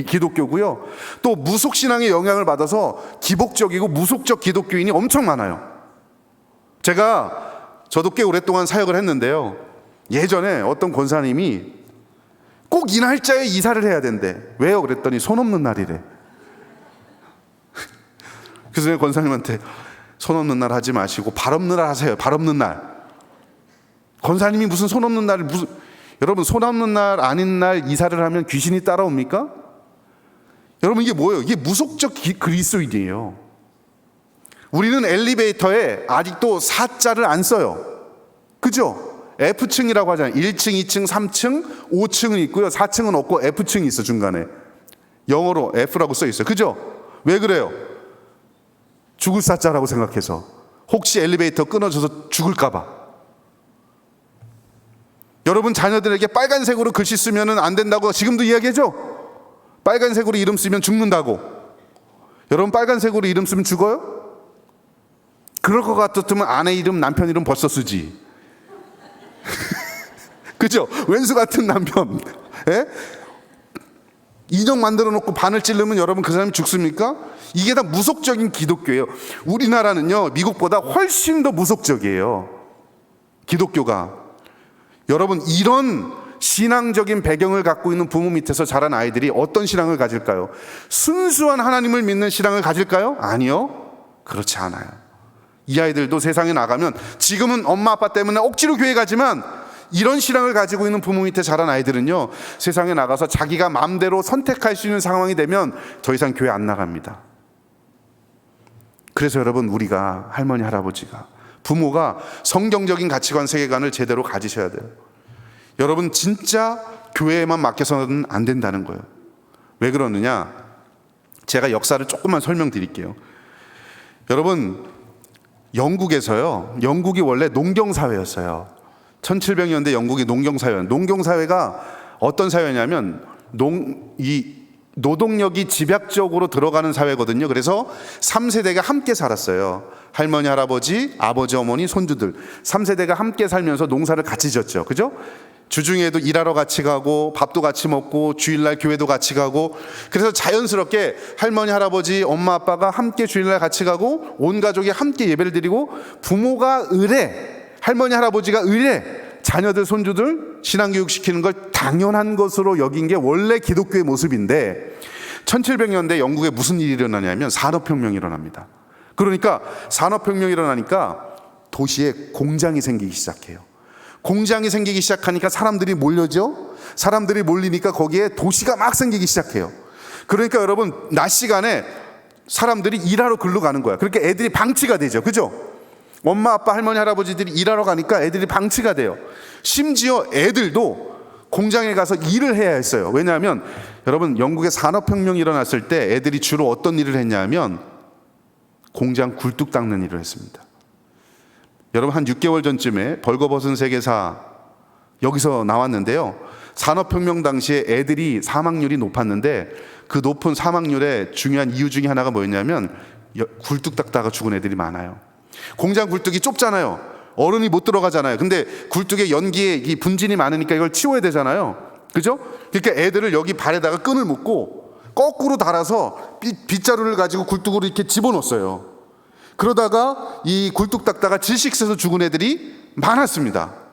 기독교고요, 또 무속신앙의 영향을 받아서 기복적이고 무속적 기독교인이 엄청 많아요. 저도 꽤 오랫동안 사역을 했는데요, 예전에 어떤 권사님이 꼭 이 날짜에 이사를 해야 된대. 왜요? 그랬더니 손 없는 날이래. 그래서 내가 권사님한테 손 없는 날 하지 마시고 발 없는 날 하세요. 발 없는 날. 권사님이 무슨 손 없는 날을 여러분, 손 없는 날 아닌 날 이사를 하면 귀신이 따라옵니까? 여러분, 이게 뭐예요? 이게 무속적 그리스도인이에요. 우리는 엘리베이터에 아직도 사자를 안 써요. 그죠? F층이라고 하잖아요. 1층, 2층, 3층, 5층은 있고요. 4층은 없고 F층이 있어 중간에. 영어로 F라고 써 있어요. 그죠? 왜 그래요? 죽을 사자라고 생각해서. 혹시 엘리베이터 끊어져서 죽을까 봐. 여러분 자녀들에게 빨간색으로 글씨 쓰면 안 된다고 지금도 이야기하죠? 빨간색으로 이름 쓰면 죽는다고. 여러분 빨간색으로 이름 쓰면 죽어요? 그럴 것 같았으면 아내 이름, 남편 이름 벌써 쓰지. 그죠? 왼수 같은 남편. 예? 인형 만들어 놓고 바늘 찌르면 여러분 그 사람이 죽습니까? 이게 다 무속적인 기독교예요. 우리나라는요 미국보다 훨씬 더 무속적이에요. 기독교가. 여러분 이런 신앙적인 배경을 갖고 있는 부모 밑에서 자란 아이들이 어떤 신앙을 가질까요? 순수한 하나님을 믿는 신앙을 가질까요? 아니요, 그렇지 않아요. 이 아이들도 세상에 나가면 지금은 엄마 아빠 때문에 억지로 교회 가지만 이런 신앙을 가지고 있는 부모 밑에 자란 아이들은요 세상에 나가서 자기가 마음대로 선택할 수 있는 상황이 되면 더 이상 교회 안 나갑니다. 그래서 여러분 우리가 할머니 할아버지가 부모가 성경적인 가치관 세계관을 제대로 가지셔야 돼요. 여러분 진짜 교회에만 맡겨서는 안 된다는 거예요. 왜 그러느냐, 제가 역사를 조금만 설명드릴게요. 여러분 영국에서요, 영국이 원래 농경사회였어요. 1700년대 영국이 농경사회였어요. 농경사회가 어떤 사회냐면 노동력이 집약적으로 들어가는 사회거든요. 그래서 3세대가 함께 살았어요. 할머니, 할아버지, 아버지, 어머니, 손주들 3세대가 함께 살면서 농사를 같이 지었죠. 그죠? 주중에도 일하러 같이 가고 밥도 같이 먹고 주일날 교회도 같이 가고, 그래서 자연스럽게 할머니, 할아버지, 엄마, 아빠가 함께 주일날 같이 가고 온 가족이 함께 예배를 드리고 부모가 의례, 할머니, 할아버지가 의례 자녀들, 손주들 신앙교육 시키는 걸 당연한 것으로 여긴 게 원래 기독교의 모습인데 1700년대 영국에 무슨 일이 일어나냐면 산업혁명이 일어납니다. 그러니까 산업혁명이 일어나니까 도시에 공장이 생기기 시작해요. 공장이 생기기 시작하니까 사람들이 몰려죠. 사람들이 몰리니까 거기에 도시가 막 생기기 시작해요. 그러니까 여러분 낮 시간에 사람들이 일하러 글로 가는 거야. 그러니까 애들이 방치가 되죠. 그죠? 엄마, 아빠, 할머니, 할아버지들이 일하러 가니까 애들이 방치가 돼요. 심지어 애들도 공장에 가서 일을 해야 했어요. 왜냐하면 여러분 영국의 산업혁명이 일어났을 때 애들이 주로 어떤 일을 했냐면 공장 굴뚝 닦는 일을 했습니다. 여러분 한 6개월 전쯤에 벌거벗은 세계사 여기서 나왔는데요. 산업혁명 당시에 애들이 사망률이 높았는데 그 높은 사망률의 중요한 이유 중에 하나가 뭐였냐면 굴뚝 닦다가 죽은 애들이 많아요. 공장 굴뚝이 좁잖아요. 어른이 못 들어가잖아요. 근데 굴뚝에 연기에 이 분진이 많으니까 이걸 치워야 되잖아요. 그죠? 그러니까 애들을 여기 발에다가 끈을 묶고 거꾸로 달아서 빗자루를 가지고 굴뚝으로 이렇게 집어넣었어요. 그러다가 이 굴뚝 닦다가 질식해서 죽은 애들이 많았습니다.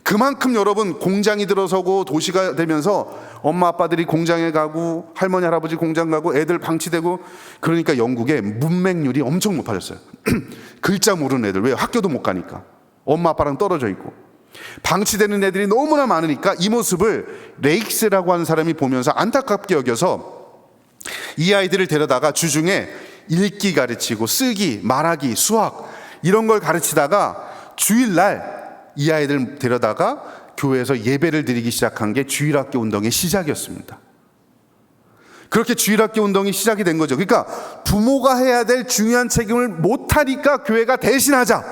그만큼 여러분 공장이 들어서고 도시가 되면서 엄마 아빠들이 공장에 가고 할머니 할아버지 공장 가고 애들 방치되고, 그러니까 영국의 문맹률이 엄청 높아졌어요. 글자 모르는 애들, 왜? 학교도 못 가니까 엄마 아빠랑 떨어져 있고 방치되는 애들이 너무나 많으니까 이 모습을 레익스라고 하는 사람이 보면서 안타깝게 여겨서 이 아이들을 데려다가 주중에 읽기 가르치고 쓰기, 말하기, 수학 이런 걸 가르치다가 주일날 이 아이들 데려다가 교회에서 예배를 드리기 시작한 게 주일학교 운동의 시작이었습니다. 그렇게 주일학교 운동이 시작이 된 거죠. 그러니까 부모가 해야 될 중요한 책임을 못하니까 교회가 대신하자.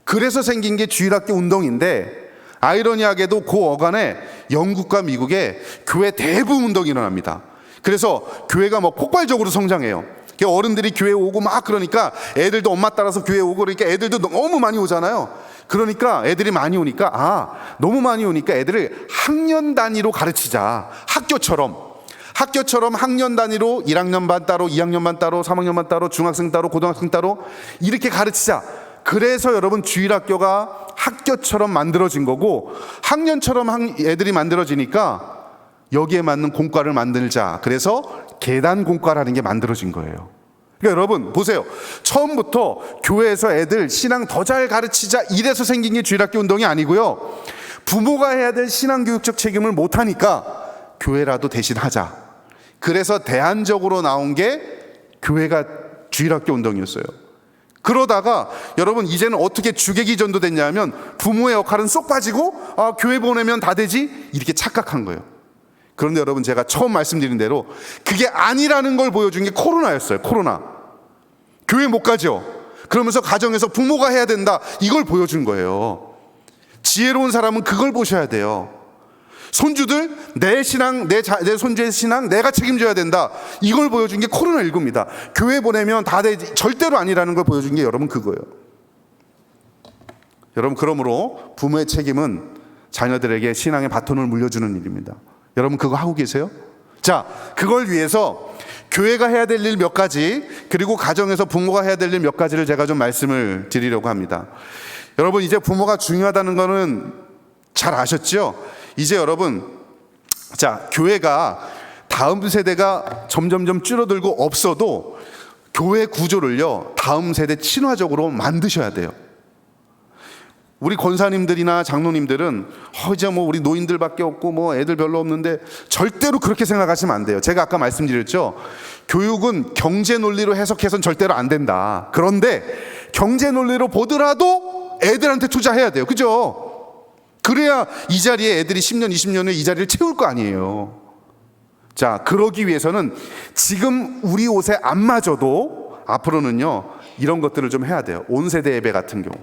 그래서 생긴 게 주일학교 운동인데 아이러니하게도 그 어간에 영국과 미국에 교회 대부분 운동이 일어납니다. 그래서 교회가 뭐 폭발적으로 성장해요. 어른들이 교회 오고 막 그러니까 애들도 엄마 따라서 교회 오고 그러니까 애들도 너무 많이 오잖아요. 그러니까 애들이 많이 오니까 너무 많이 오니까 애들을 학년 단위로 가르치자. 학교처럼 학년 단위로 1학년 반 따로, 2학년 반 따로, 3학년 반 따로, 중학생 따로, 고등학생 따로 이렇게 가르치자. 그래서 여러분 주일학교가 학교처럼 만들어진 거고, 학년처럼 애들이 만들어지니까 여기에 맞는 공과를 만들자. 그래서 계단 공과라는 게 만들어진 거예요. 그러니까 여러분 보세요. 처음부터 교회에서 애들 신앙 더 잘 가르치자 이래서 생긴 게 주일학교 운동이 아니고요. 부모가 해야 될 신앙교육적 책임을 못하니까 교회라도 대신 하자. 그래서 대안적으로 나온 게 교회가 주일학교 운동이었어요. 그러다가 여러분 이제는 어떻게 주객이 전도됐냐면 부모의 역할은 쏙 빠지고 교회 보내면 다 되지 이렇게 착각한 거예요. 그런데 여러분 제가 처음 말씀드린 대로 그게 아니라는 걸 보여준 게 코로나였어요. 코로나. 교회 못 가죠. 그러면서 가정에서 부모가 해야 된다. 이걸 보여준 거예요. 지혜로운 사람은 그걸 보셔야 돼요. 손주들 내 신앙, 내 손주의 신앙 내가 책임져야 된다. 이걸 보여준 게 코로나19입니다. 교회 보내면 다 되지 절대로 아니라는 걸 보여준 게 여러분 그거예요. 여러분 그러므로 부모의 책임은 자녀들에게 신앙의 바톤을 물려주는 일입니다. 여러분 그거 하고 계세요? 자, 그걸 위해서 교회가 해야 될 일 몇 가지, 그리고 가정에서 부모가 해야 될 일 몇 가지를 제가 좀 말씀을 드리려고 합니다. 여러분 이제 부모가 중요하다는 거는 잘 아셨죠? 이제 여러분, 자, 교회가 다음 세대가 점점점 줄어들고 없어도 교회 구조를요 다음 세대 친화적으로 만드셔야 돼요. 우리 권사님들이나 장로님들은 이제 뭐 우리 노인들밖에 없고 뭐 애들 별로 없는데 절대로 그렇게 생각하시면 안 돼요. 제가 아까 말씀드렸죠. 교육은 경제 논리로 해석해서는 절대로 안 된다. 그런데 경제 논리로 보더라도 애들한테 투자해야 돼요. 그죠? 그래야 이 자리에 애들이 10년, 20년 후에 이 자리를 채울 거 아니에요. 자, 그러기 위해서는 지금 우리 옷에 안 맞아도 앞으로는요 이런 것들을 좀 해야 돼요. 온세대 예배 같은 경우.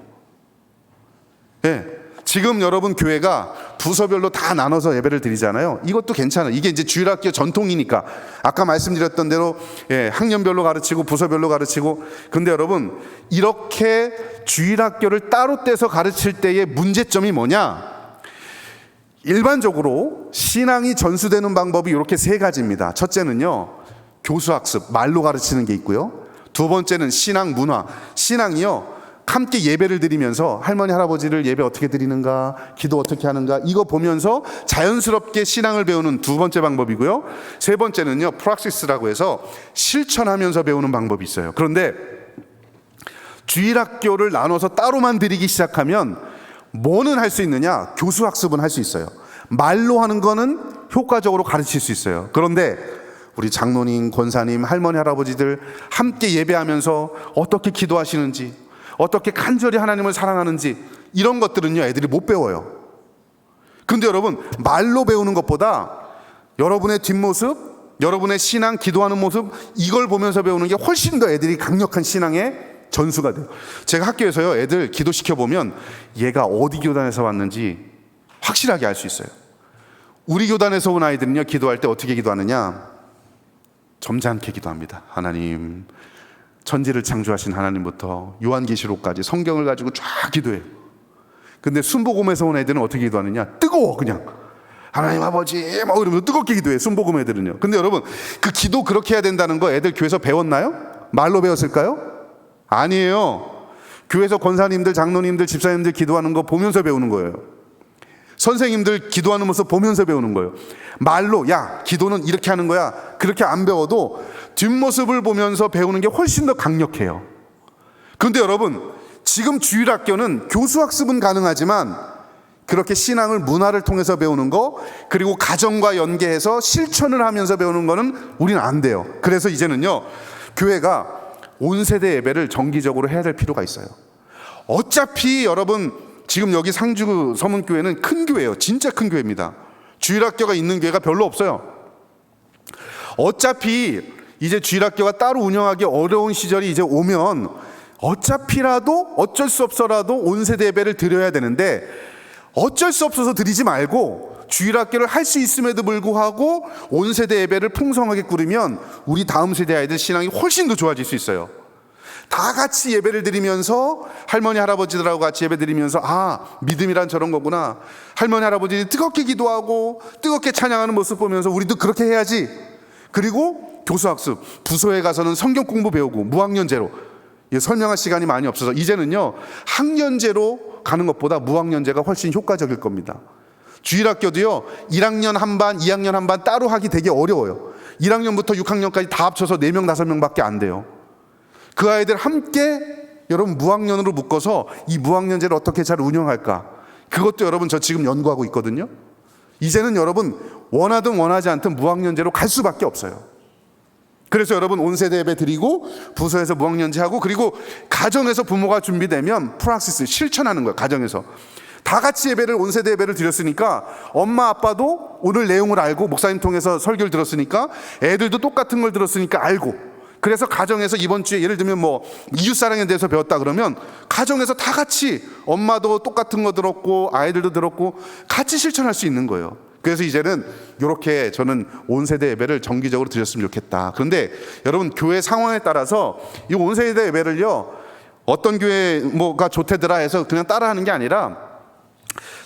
네, 지금 여러분 교회가 부서별로 다 나눠서 예배를 드리잖아요. 이것도 괜찮아요. 이게 이제 주일학교 전통이니까 아까 말씀드렸던 대로 학년별로 가르치고 부서별로 가르치고. 근데 여러분 이렇게 주일학교를 따로 떼서 가르칠 때의 문제점이 뭐냐? 일반적으로 신앙이 전수되는 방법이 이렇게 세 가지입니다. 첫째는요 교수학습, 말로 가르치는 게 있고요. 두 번째는 신앙 문화. 신앙이요 함께 예배를 드리면서 할머니 할아버지를 예배 어떻게 드리는가, 기도 어떻게 하는가 이거 보면서 자연스럽게 신앙을 배우는 두 번째 방법이고요. 세 번째는요 프락시스라고 해서 실천하면서 배우는 방법이 있어요. 그런데 주일학교를 나눠서 따로만 드리기 시작하면 뭐는 할 수 있느냐? 교수학습은 할 수 있어요. 말로 하는 거는 효과적으로 가르칠 수 있어요. 그런데 우리 장로님, 권사님, 할머니 할아버지들 함께 예배하면서 어떻게 기도하시는지, 어떻게 간절히 하나님을 사랑하는지 이런 것들은요 애들이 못 배워요. 그런데 여러분 말로 배우는 것보다 여러분의 뒷모습, 여러분의 신앙, 기도하는 모습 이걸 보면서 배우는 게 훨씬 더 애들이 강력한 신앙의 전수가 돼요. 제가 학교에서요 애들 기도시켜 보면 얘가 어디 교단에서 왔는지 확실하게 알 수 있어요. 우리 교단에서 온 아이들은요 기도할 때 어떻게 기도하느냐? 점잖게 기도합니다. 하나님, 천지를 창조하신 하나님부터 요한계시록까지 성경을 가지고 쫙 기도해요. 근데 순복음에서 온 애들은 어떻게 기도하느냐? 뜨거워 그냥. 하나님 아버지 막 이러면서 뜨겁게 기도해 순복음 애들은요. 근데 여러분 그 기도 그렇게 해야 된다는 거 애들 교회에서 배웠나요? 말로 배웠을까요? 아니에요. 교회에서 권사님들, 장로님들, 집사님들 기도하는 거 보면서 배우는 거예요. 선생님들 기도하는 모습 보면서 배우는 거예요. 말로 야 기도는 이렇게 하는 거야 그렇게 안 배워도 뒷모습을 보면서 배우는 게 훨씬 더 강력해요. 그런데 여러분 지금 주일학교는 교수학습은 가능하지만 그렇게 신앙을 문화를 통해서 배우는 거, 그리고 가정과 연계해서 실천을 하면서 배우는 거는 우리는 안 돼요. 그래서 이제는요 교회가 온세대 예배를 정기적으로 해야 될 필요가 있어요. 어차피 여러분 지금 여기 상주 서문교회는 큰 교회예요. 진짜 큰 교회입니다. 주일학교가 있는 교회가 별로 없어요. 어차피 이제 주일학교가 따로 운영하기 어려운 시절이 이제 오면 어차피라도 어쩔 수 없어라도 온세대 예배를 드려야 되는데 어쩔 수 없어서 드리지 말고 주일학교를 할 수 있음에도 불구하고 온세대 예배를 풍성하게 꾸리면 우리 다음 세대 아이들 신앙이 훨씬 더 좋아질 수 있어요. 다 같이 예배를 드리면서 할머니 할아버지들하고 같이 예배 드리면서 믿음이란 저런 거구나. 할머니 할아버지들이 뜨겁게 기도하고 뜨겁게 찬양하는 모습 보면서 우리도 그렇게 해야지. 그리고 교수학습, 부서에 가서는 성경 공부 배우고 무학년제로 설명할 시간이 많이 없어서 이제는요 학년제로 가는 것보다 무학년제가 훨씬 효과적일 겁니다. 주일학교도요 1학년 한 반, 2학년 한 반 따로 하기 되게 어려워요. 1학년부터 6학년까지 다 합쳐서 4명, 5명밖에 안 돼요. 그 아이들 함께 여러분 무학년으로 묶어서 이 무학년제를 어떻게 잘 운영할까, 그것도 여러분 저 지금 연구하고 있거든요. 이제는 여러분 원하든 원하지 않든 무학년제로 갈 수밖에 없어요. 그래서 여러분 온세대 예배 드리고 부서에서 무학년제하고 그리고 가정에서 부모가 준비되면 프락시스 실천하는 거예요. 가정에서 다 같이 예배를 온세대 예배를 드렸으니까 엄마 아빠도 오늘 내용을 알고 목사님 통해서 설교를 들었으니까 애들도 똑같은 걸 들었으니까 알고 그래서 가정에서 이번 주에 예를 들면 뭐 이웃사랑에 대해서 배웠다 그러면 가정에서 다 같이 엄마도 똑같은 거 들었고 아이들도 들었고 같이 실천할 수 있는 거예요. 그래서 이제는 이렇게 저는 온세대 예배를 정기적으로 드렸으면 좋겠다. 그런데 여러분 교회 상황에 따라서 이 온세대 예배를요 어떤 교회 뭐가 좋대더라 해서 그냥 따라하는 게 아니라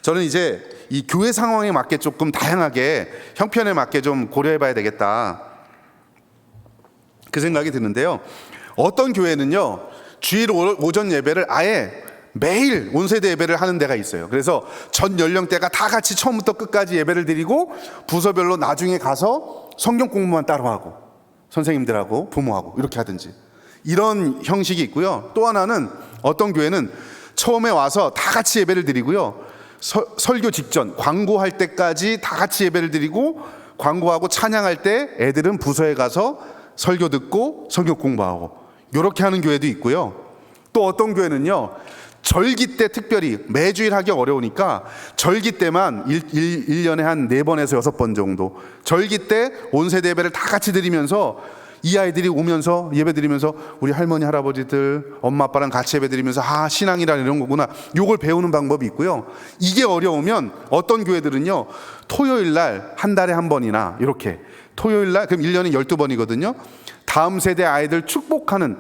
저는 이제 이 교회 상황에 맞게 조금 다양하게 형편에 맞게 좀 고려해 봐야 되겠다 그 생각이 드는데요. 어떤 교회는요 주일 오전 예배를 아예 매일 온세대 예배를 하는 데가 있어요. 그래서 전 연령대가 다 같이 처음부터 끝까지 예배를 드리고 부서별로 나중에 가서 성경 공부만 따로 하고 선생님들하고 부모하고 이렇게 하든지 이런 형식이 있고요. 또 하나는 어떤 교회는 처음에 와서 다 같이 예배를 드리고요. 설교 직전 광고할 때까지 다 같이 예배를 드리고 광고하고 찬양할 때 애들은 부서에 가서 설교 듣고 성경 공부하고 이렇게 하는 교회도 있고요. 또 어떤 교회는요 절기 때 특별히 매주일 하기 어려우니까 절기 때만 1년에 한 4번에서 6번 정도 절기 때 온세대 예배를 다 같이 드리면서 이 아이들이 오면서 예배 드리면서 우리 할머니 할아버지들 엄마 아빠랑 같이 예배 드리면서 아 신앙이란 이런 거구나 요걸 배우는 방법이 있고요. 이게 어려우면 어떤 교회들은요 토요일 날 한 달에 한 번이나 이렇게 토요일 날 그럼 1년에 12번이거든요 다음 세대 아이들 축복하는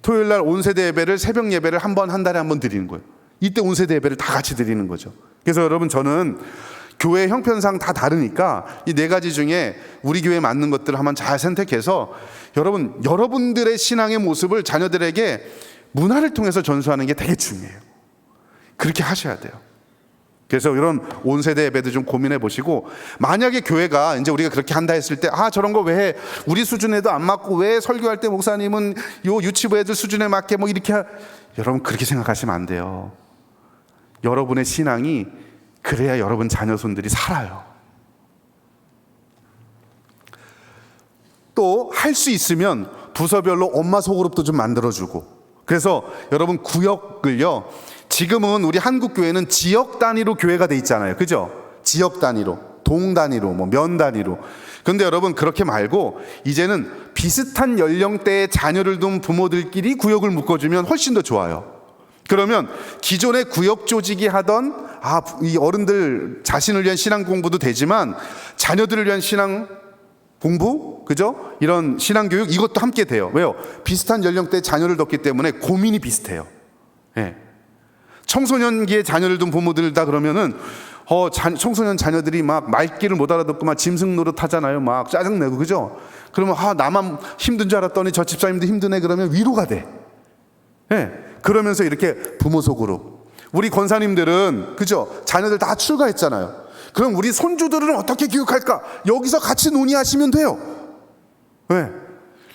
토요일 날 온세대 예배를 새벽 예배를 한 달에 한 번 드리는 거예요. 이때 온세대 예배를 다 같이 드리는 거죠. 그래서 여러분 저는 교회 형편상 다 다르니까 이 4가지 중에 우리 교회에 맞는 것들을 한번 잘 선택해서 여러분들의 신앙의 모습을 자녀들에게 문화를 통해서 전수하는 게 되게 중요해요. 그렇게 하셔야 돼요. 그래서 이런 온세대 예배도 좀 고민해 보시고 만약에 교회가 이제 우리가 그렇게 한다 했을 때 아 저런 거 왜 해? 우리 수준에도 안 맞고 왜 설교할 때 목사님은 요 유치부 애들 수준에 맞게 뭐 이렇게 여러분 그렇게 생각하시면 안 돼요. 여러분의 신앙이 그래야 여러분 자녀손들이 살아요. 또 할 수 있으면 부서별로 엄마 소그룹도 좀 만들어주고 그래서 여러분 구역을요 지금은 우리 한국 교회는 지역 단위로 교회가 돼 있잖아요. 그죠? 지역 단위로 동 단위로 뭐 면 단위로 그런데 여러분 그렇게 말고 이제는 비슷한 연령대의 자녀를 둔 부모들끼리 구역을 묶어주면 훨씬 더 좋아요. 그러면 기존의 구역 조직이 하던 이 어른들 자신을 위한 신앙 공부도 되지만 자녀들을 위한 신앙 공부, 그죠? 이런 신앙 교육 이것도 함께 돼요. 왜요? 비슷한 연령대의 자녀를 뒀기 때문에 고민이 비슷해요. 예. 청소년기에 자녀를 둔 부모들다 그러면은 청소년 자녀들이 막 말귀를 못 알아듣고 막 짐승 노릇 하잖아요. 막 짜증내고 그죠? 그러면 나만 힘든 줄 알았더니 저 집사님도 힘드네 그러면 위로가 돼. 예. 그러면서 이렇게 부모 속으로 우리 권사님들은 그죠? 자녀들 다 출가했잖아요. 그럼 우리 손주들은 어떻게 교육할까? 여기서 같이 논의하시면 돼요. 네.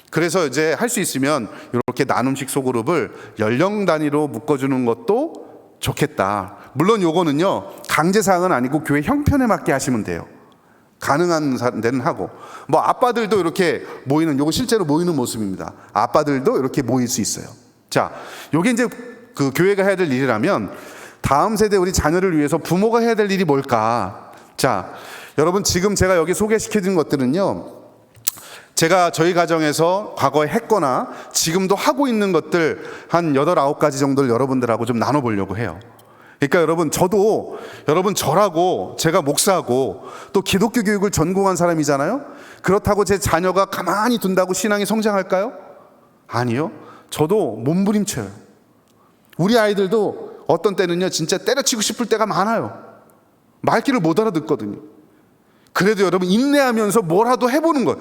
그래서 이제 할 수 있으면 이렇게 나눔식 소그룹을 연령 단위로 묶어주는 것도 좋겠다. 물론 요거는요 강제사항은 아니고 교회 형편에 맞게 하시면 돼요. 가능한 데는 하고 뭐 아빠들도 이렇게 모이는 요거 실제로 모이는 모습입니다. 아빠들도 이렇게 모일 수 있어요. 자, 요게 이제 그 교회가 해야 될 일이라면 다음 세대 우리 자녀를 위해서 부모가 해야 될 일이 뭘까? 자, 여러분 지금 제가 여기 소개시켜드린 것들은요 제가 저희 가정에서 과거에 했거나 지금도 하고 있는 것들 한 8, 9가지 정도를 여러분들하고 좀 나눠보려고 해요. 그러니까 여러분 저라고 제가 목사하고 또 기독교 교육을 전공한 사람이잖아요. 그렇다고 제 자녀가 가만히 둔다고 신앙이 성장할까요? 아니요. 저도 몸부림쳐요. 우리 아이들도 어떤 때는요 진짜 때려치고 싶을 때가 많아요. 말귀를 못 알아듣거든요. 그래도 여러분 인내하면서 뭐라도 해보는 것,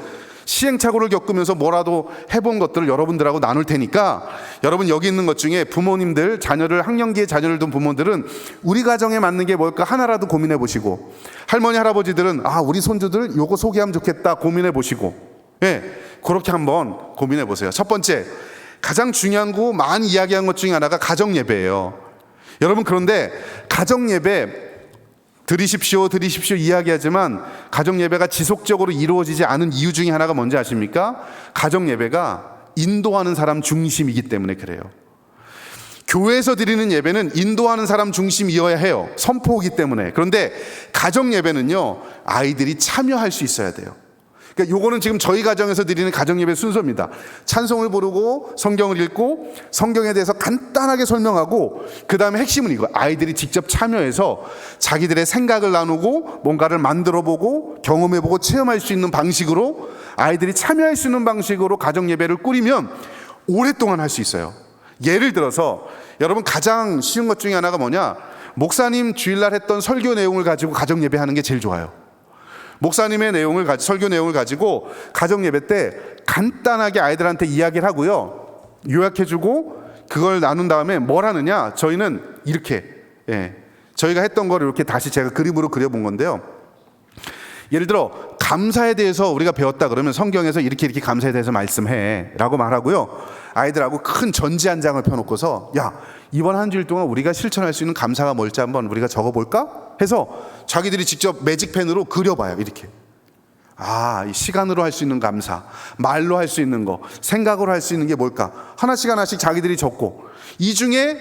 시행착오를 겪으면서 뭐라도 해본 것들을 여러분들하고 나눌 테니까 여러분 여기 있는 것 중에 부모님들 학령기에 자녀를 둔 부모들은 우리 가정에 맞는 게 뭘까 하나라도 고민해 보시고 할머니 할아버지들은 우리 손주들 요거 소개하면 좋겠다 고민해 보시고 그렇게 한번 고민해 보세요. 첫 번째 가장 중요한 거 많이 이야기한 것 중에 하나가 가정 예배예요. 여러분 그런데 가정 예배 드리십시오, 드리십시오 이야기하지만 가정 예배가 지속적으로 이루어지지 않은 이유 중에 하나가 뭔지 아십니까? 가정 예배가 인도하는 사람 중심이기 때문에 그래요. 교회에서 드리는 예배는 인도하는 사람 중심이어야 해요. 선포이기 때문에. 그런데 가정 예배는요, 아이들이 참여할 수 있어야 돼요. 그러니까 요거는 지금 저희 가정에서 드리는 가정 예배 순서입니다. 찬송을 부르고 성경을 읽고 성경에 대해서 간단하게 설명하고 그 다음에 핵심은 이거, 아이들이 직접 참여해서 자기들의 생각을 나누고 뭔가를 만들어보고 경험해보고 체험할 수 있는 방식으로, 아이들이 참여할 수 있는 방식으로 가정 예배를 꾸리면 오랫동안 할 수 있어요. 예를 들어서 여러분, 가장 쉬운 것 중에 하나가 뭐냐, 목사님 주일날 했던 설교 내용을 가지고 가정 예배하는 게 제일 좋아요. 목사님의 설교 내용을 가지고 가정 예배 때 간단하게 아이들한테 이야기를 하고요, 요약해주고 그걸 나눈 다음에 뭘 하느냐, 저희는 이렇게, 저희가 했던 거를 이렇게 다시 제가 그림으로 그려본 건데요. 예를 들어 감사에 대해서 우리가 배웠다 그러면 성경에서 이렇게 감사에 대해서 말씀해 라고 말하고요, 아이들하고 큰 전지 한 장을 펴놓고서, 야, 이번 한 주일 동안 우리가 실천할 수 있는 감사가 뭘지 한번 우리가 적어볼까? 해서 자기들이 직접 매직펜으로 그려봐요. 이렇게. 이 시간으로 할 수 있는 감사, 말로 할 수 있는 거, 생각으로 할 수 있는 게 뭘까? 하나씩 하나씩 자기들이 적고, 이 중에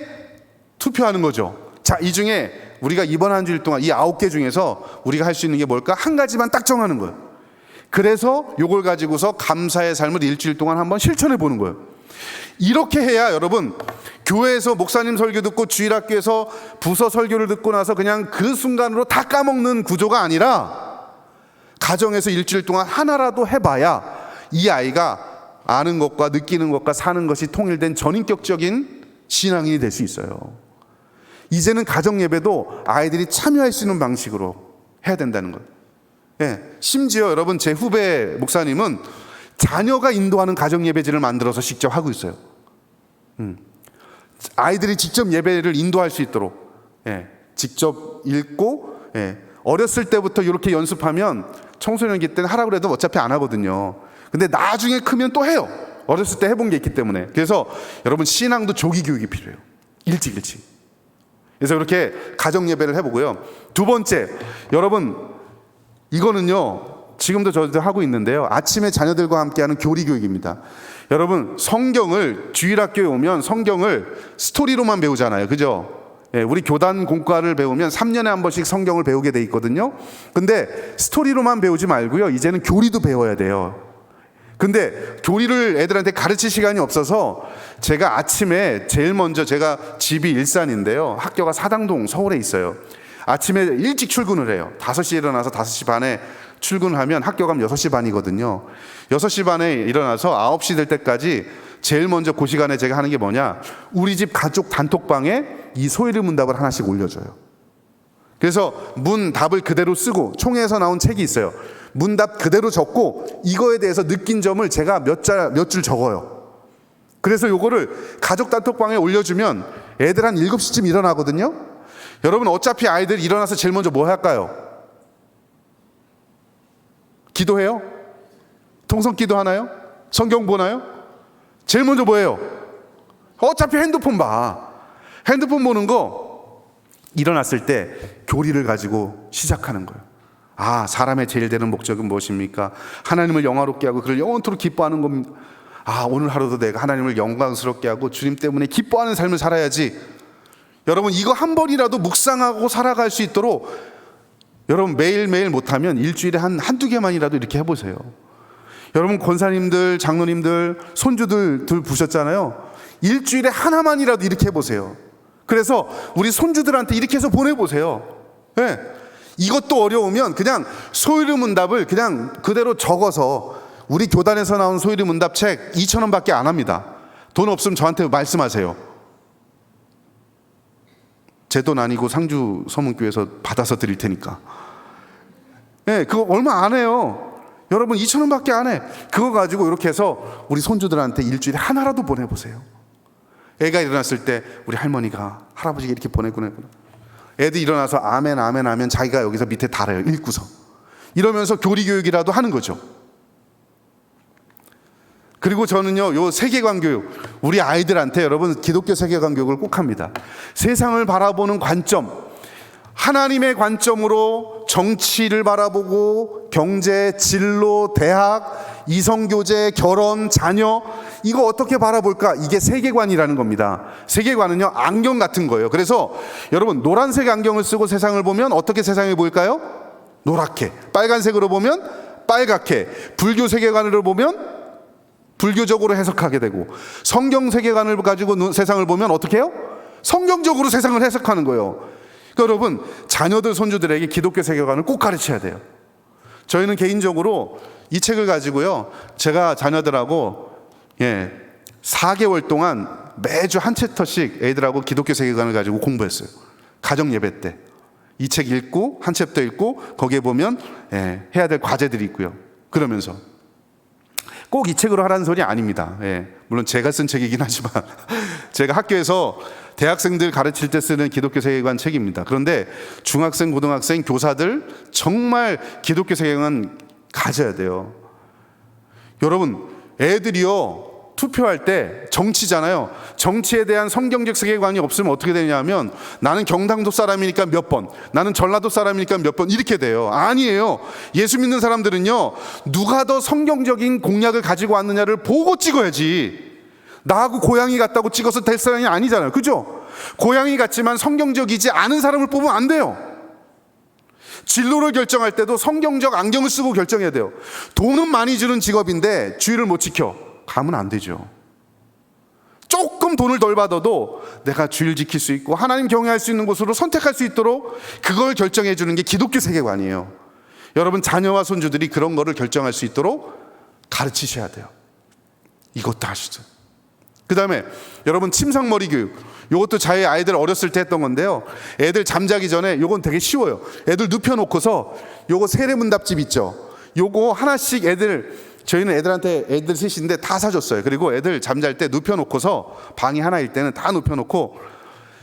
투표하는 거죠. 자, 이 중에 우리가 이번 한 주일 동안 이 9개 중에서 우리가 할 수 있는 게 뭘까? 한 가지만 딱 정하는 거예요. 그래서 요걸 가지고서 감사의 삶을 일주일 동안 한번 실천해 보는 거예요. 이렇게 해야 여러분, 교회에서 목사님 설교 듣고 주일학교에서 부서 설교를 듣고 나서 그냥 그 순간으로 다 까먹는 구조가 아니라, 가정에서 일주일 동안 하나라도 해봐야 이 아이가 아는 것과 느끼는 것과 사는 것이 통일된 전인격적인 신앙인이 될 수 있어요. 이제는 가정 예배도 아이들이 참여할 수 있는 방식으로 해야 된다는 거예요. 심지어 여러분, 제 후배 목사님은 자녀가 인도하는 가정 예배지를 만들어서 직접 하고 있어요. 아이들이 직접 예배를 인도할 수 있도록, 직접 읽고, 어렸을 때부터 이렇게 연습하면 청소년기 때는 하라고 해도 어차피 안 하거든요. 근데 나중에 크면 또 해요. 어렸을 때 해본 게 있기 때문에. 그래서 여러분, 신앙도 조기 교육이 필요해요. 일찍. 그래서 이렇게 가정 예배를 해보고요. 두 번째, 여러분, 이거는요, 지금도 저도 하고 있는데요, 아침에 자녀들과 함께하는 교리 교육입니다. 여러분, 성경을 주일학교에 오면 성경을 스토리로만 배우잖아요, 그죠? 우리 교단 공과를 배우면 3년에 한 번씩 성경을 배우게 돼 있거든요. 근데 스토리로만 배우지 말고요, 이제는 교리도 배워야 돼요. 근데 교리를 애들한테 가르칠 시간이 없어서 제가 아침에 제일 먼저, 제가 집이 일산인데요, 학교가 사당동 서울에 있어요. 아침에 일찍 출근을 해요. 5시에 일어나서 5시 반에 출근을 하면 학교 가면 6시 반이거든요. 6시 반에 일어나서 9시 될 때까지 제일 먼저 그 시간에 제가 하는 게 뭐냐, 우리 집 가족 단톡방에 이 소위를 문답을 하나씩 올려줘요. 그래서 문답을 그대로 쓰고, 총회에서 나온 책이 있어요. 문답 그대로 적고 이거에 대해서 느낀 점을 제가 몇 줄 적어요. 그래서 요거를 가족 단톡방에 올려주면 애들 한 7시쯤 일어나거든요. 여러분, 어차피 아이들 일어나서 제일 먼저 뭐 할까요? 기도해요? 통성기도 하나요? 성경 보나요? 제일 먼저 뭐예요? 어차피 핸드폰 봐. 핸드폰 보는 거 일어났을 때 교리를 가지고 시작하는 거예요. 사람의 제일 되는 목적은 무엇입니까? 하나님을 영화롭게 하고 그를 영원토록 기뻐하는 겁니다. 오늘 하루도 내가 하나님을 영광스럽게 하고 주님 때문에 기뻐하는 삶을 살아야지. 여러분, 이거 한 번이라도 묵상하고 살아갈 수 있도록 여러분, 매일매일 못하면 일주일에 한두 개만이라도 이렇게 해보세요. 여러분, 권사님들, 장로님들, 손주들 보셨잖아요. 일주일에 하나만이라도 이렇게 해보세요. 그래서 우리 손주들한테 이렇게 해서 보내보세요. 이것도 어려우면 그냥 소위르 문답을 그냥 그대로 적어서, 우리 교단에서 나온 소위르 문답 책 2,000원밖에 안 합니다. 돈 없으면 저한테 말씀하세요. 제 돈 아니고 상주 서문교회에서 받아서 드릴 테니까. 그거 얼마 안 해요. 여러분, 2,000원밖에 안 해. 그거 가지고 이렇게 해서 우리 손주들한테 일주일에 하나라도 보내보세요. 애가 일어났을 때 우리 할머니가 할아버지가 이렇게 보내구나. 애들 일어나서 아멘 아멘 하면 자기가 여기서 밑에 달아요, 읽고서. 이러면서 교리 교육이라도 하는 거죠. 그리고 저는요, 요 세계관 교육, 우리 아이들한테 여러분 기독교 세계관 교육을 꼭 합니다. 세상을 바라보는 관점, 하나님의 관점으로 정치를 바라보고 경제, 진로, 대학, 이성교제, 결혼, 자녀, 이거 어떻게 바라볼까? 이게 세계관이라는 겁니다. 세계관은요, 안경 같은 거예요. 그래서 여러분, 노란색 안경을 쓰고 세상을 보면 어떻게 세상이 보일까요? 노랗게. 빨간색으로 보면 빨갛게. 불교 세계관으로 보면 불교적으로 해석하게 되고, 성경 세계관을 가지고 세상을 보면 어떻게 해요? 성경적으로 세상을 해석하는 거예요. 그러니까 여러분, 자녀들, 손주들에게 기독교 세계관을 꼭 가르쳐야 돼요. 저희는 개인적으로 이 책을 가지고요, 제가 자녀들하고 4개월 동안 매주 한 챕터씩 애들하고 기독교 세계관을 가지고 공부했어요. 가정 예배 때 이 책 읽고 한 챕터 읽고 거기에 보면 해야 될 과제들이 있고요. 그러면서 꼭 이 책으로 하라는 소리 아닙니다. 물론 제가 쓴 책이긴 하지만 제가 학교에서 대학생들 가르칠 때 쓰는 기독교 세계관 책입니다. 그런데 중학생, 고등학생, 교사들 정말 기독교 세계관 가져야 돼요. 여러분, 애들이요, 투표할 때 정치잖아요. 정치에 대한 성경적 세계관이 없으면 어떻게 되냐면, 나는 경상도 사람이니까 몇 번, 나는 전라도 사람이니까 몇 번, 이렇게 돼요. 아니에요. 예수 믿는 사람들은요, 누가 더 성경적인 공약을 가지고 왔느냐를 보고 찍어야지. 나하고 고양이 같다고 찍어서 될 사람이 아니잖아요. 그죠? 고양이 같지만 성경적이지 않은 사람을 뽑으면 안 돼요. 진로를 결정할 때도 성경적 안경을 쓰고 결정해야 돼요. 돈은 많이 주는 직업인데 주의를 못 지켜, 가면 안 되죠. 조금 돈을 덜 받아도 내가 주의를 지킬 수 있고 하나님 경외할 수 있는 곳으로 선택할 수 있도록 그걸 결정해 주는 게 기독교 세계관이에요. 여러분, 자녀와 손주들이 그런 거를 결정할 수 있도록 가르치셔야 돼요. 이것도 하시죠. 그 다음에 여러분, 침상머리 교육, 이것도 저희 아이들 어렸을 때 했던 건데요, 애들 잠자기 전에, 요건 되게 쉬워요. 애들 눕혀놓고서 요거 세례문답집 있죠, 요거 하나씩 저희는 애들한테, 애들 셋인데 다 사줬어요. 그리고 애들 잠잘 때 눕혀놓고서, 방이 하나일 때는 다 눕혀놓고,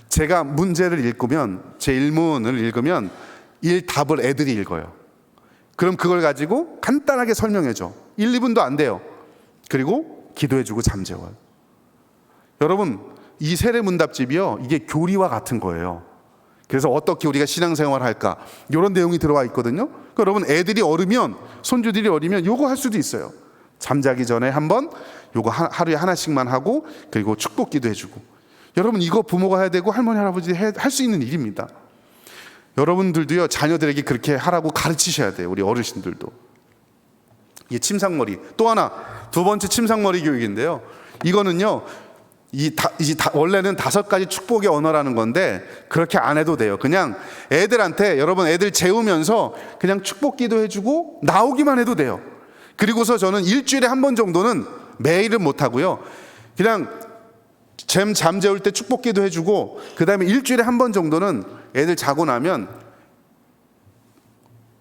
제가 문제를 읽으면, 제 일문을 읽으면 답을 애들이 읽어요. 그럼 그걸 가지고 간단하게 설명해줘. 1, 2분도 안 돼요. 그리고 기도해주고 잠재워요. 여러분, 이 세례문답집이요, 이게 교리와 같은 거예요. 그래서 어떻게 우리가 신앙생활을 할까, 이런 내용이 들어와 있거든요. 그러니까 여러분, 애들이 어리면, 손주들이 어리면 요거 할 수도 있어요. 잠자기 전에 한번 요거 하루에 하나씩만 하고, 그리고 축복기도 해주고. 여러분, 이거 부모가 해야 되고 할머니, 할아버지 할 수 있는 일입니다. 여러분들도요, 자녀들에게 그렇게 하라고 가르치셔야 돼요. 우리 어르신들도. 이게 침상머리. 또 하나, 두 번째 침상머리 교육인데요, 이거는요, 원래는 5가지 축복의 언어라는 건데 그렇게 안 해도 돼요. 그냥 애들한테, 여러분, 애들 재우면서 그냥 축복기도 해주고 나오기만 해도 돼요. 그리고서 저는 일주일에 한 번 정도는, 매일은 못하고요, 그냥 잠 재울 때 축복기도 해주고, 그 다음에 일주일에 한 번 정도는 애들 자고 나면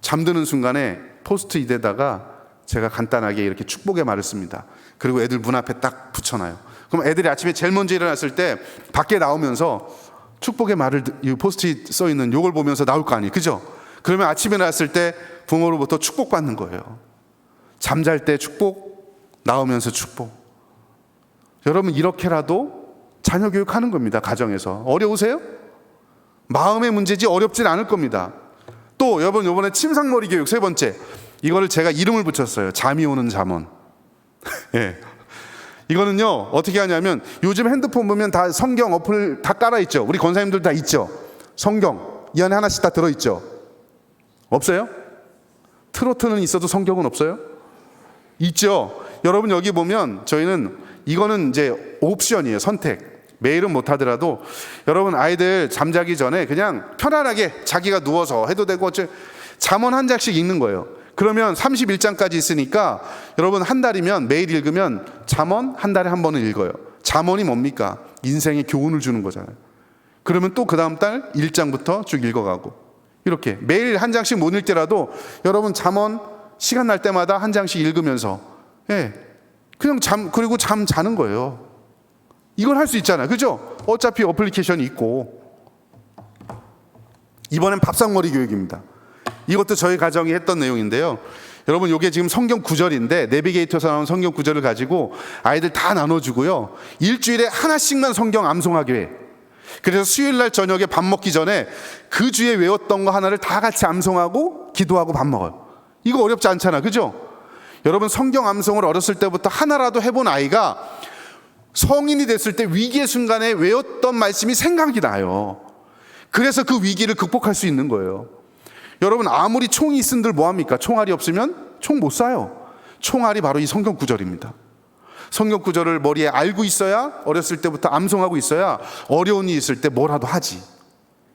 잠드는 순간에 포스트잇에다가 제가 간단하게 이렇게 축복의 말을 씁니다. 그리고 애들 문 앞에 딱 붙여놔요. 그럼 애들이 아침에 제일 먼저 일어났을 때 밖에 나오면서 축복의 말을, 이 포스트잇 써 있는 요걸 보면서 나올 거 아니에요. 그죠? 그러면 아침에 나왔을 때 부모로부터 축복받는 거예요. 잠잘 때 축복, 나오면서 축복. 여러분, 이렇게라도 자녀 교육하는 겁니다. 가정에서. 어려우세요? 마음의 문제지 어렵진 않을 겁니다. 또 여러분, 이번에 침상머리 교육 세 번째, 이거를 제가 이름을 붙였어요. 잠이 오는 잠언. 예. 이거는요, 어떻게 하냐면, 요즘 핸드폰 보면 다 성경 어플 다 깔아있죠. 우리 권사님들 다 있죠. 성경 이 안에 하나씩 다 들어있죠. 없어요? 트로트는 있어도 성경은 없어요? 있죠. 여러분, 여기 보면 저희는, 이거는 이제 옵션이에요. 선택. 매일은 못하더라도 여러분, 아이들 잠자기 전에 그냥 편안하게 자기가 누워서 해도 되고, 잠언 한 장씩 읽는 거예요. 그러면 31장까지 있으니까 여러분, 한 달이면 매일 읽으면 잠언 한 달에 한 번은 읽어요. 잠언이 뭡니까? 인생에 교훈을 주는 거잖아요. 그러면 또 그 다음 달 1장부터 쭉 읽어가고, 이렇게 매일 한 장씩 못 읽더라도 여러분, 잠언 시간 날 때마다 한 장씩 읽으면서, 그냥 그리고 잠 자는 거예요. 이걸 할 수 있잖아요. 그죠? 어차피 어플리케이션이 있고. 이번엔 밥상머리 교육입니다. 이것도 저희 가정이 했던 내용인데요, 여러분, 이게 지금 성경 구절인데, 내비게이터에서 나온 성경 구절을 가지고 아이들 다 나눠주고요, 일주일에 하나씩만 성경 암송하게 해. 그래서 수요일 날 저녁에 밥 먹기 전에 그 주에 외웠던 거 하나를 다 같이 암송하고 기도하고 밥 먹어요. 이거 어렵지 않잖아, 그죠? 여러분, 성경 암송을 어렸을 때부터 하나라도 해본 아이가 성인이 됐을 때 위기의 순간에 외웠던 말씀이 생각이 나요. 그래서 그 위기를 극복할 수 있는 거예요. 여러분, 아무리 총이 있은들 뭐합니까? 총알이 없으면 총 못 쏴요. 총알이 바로 이 성경 구절입니다. 성경 구절을 머리에 알고 있어야, 어렸을 때부터 암송하고 있어야 어려운 일이 있을 때 뭐라도 하지.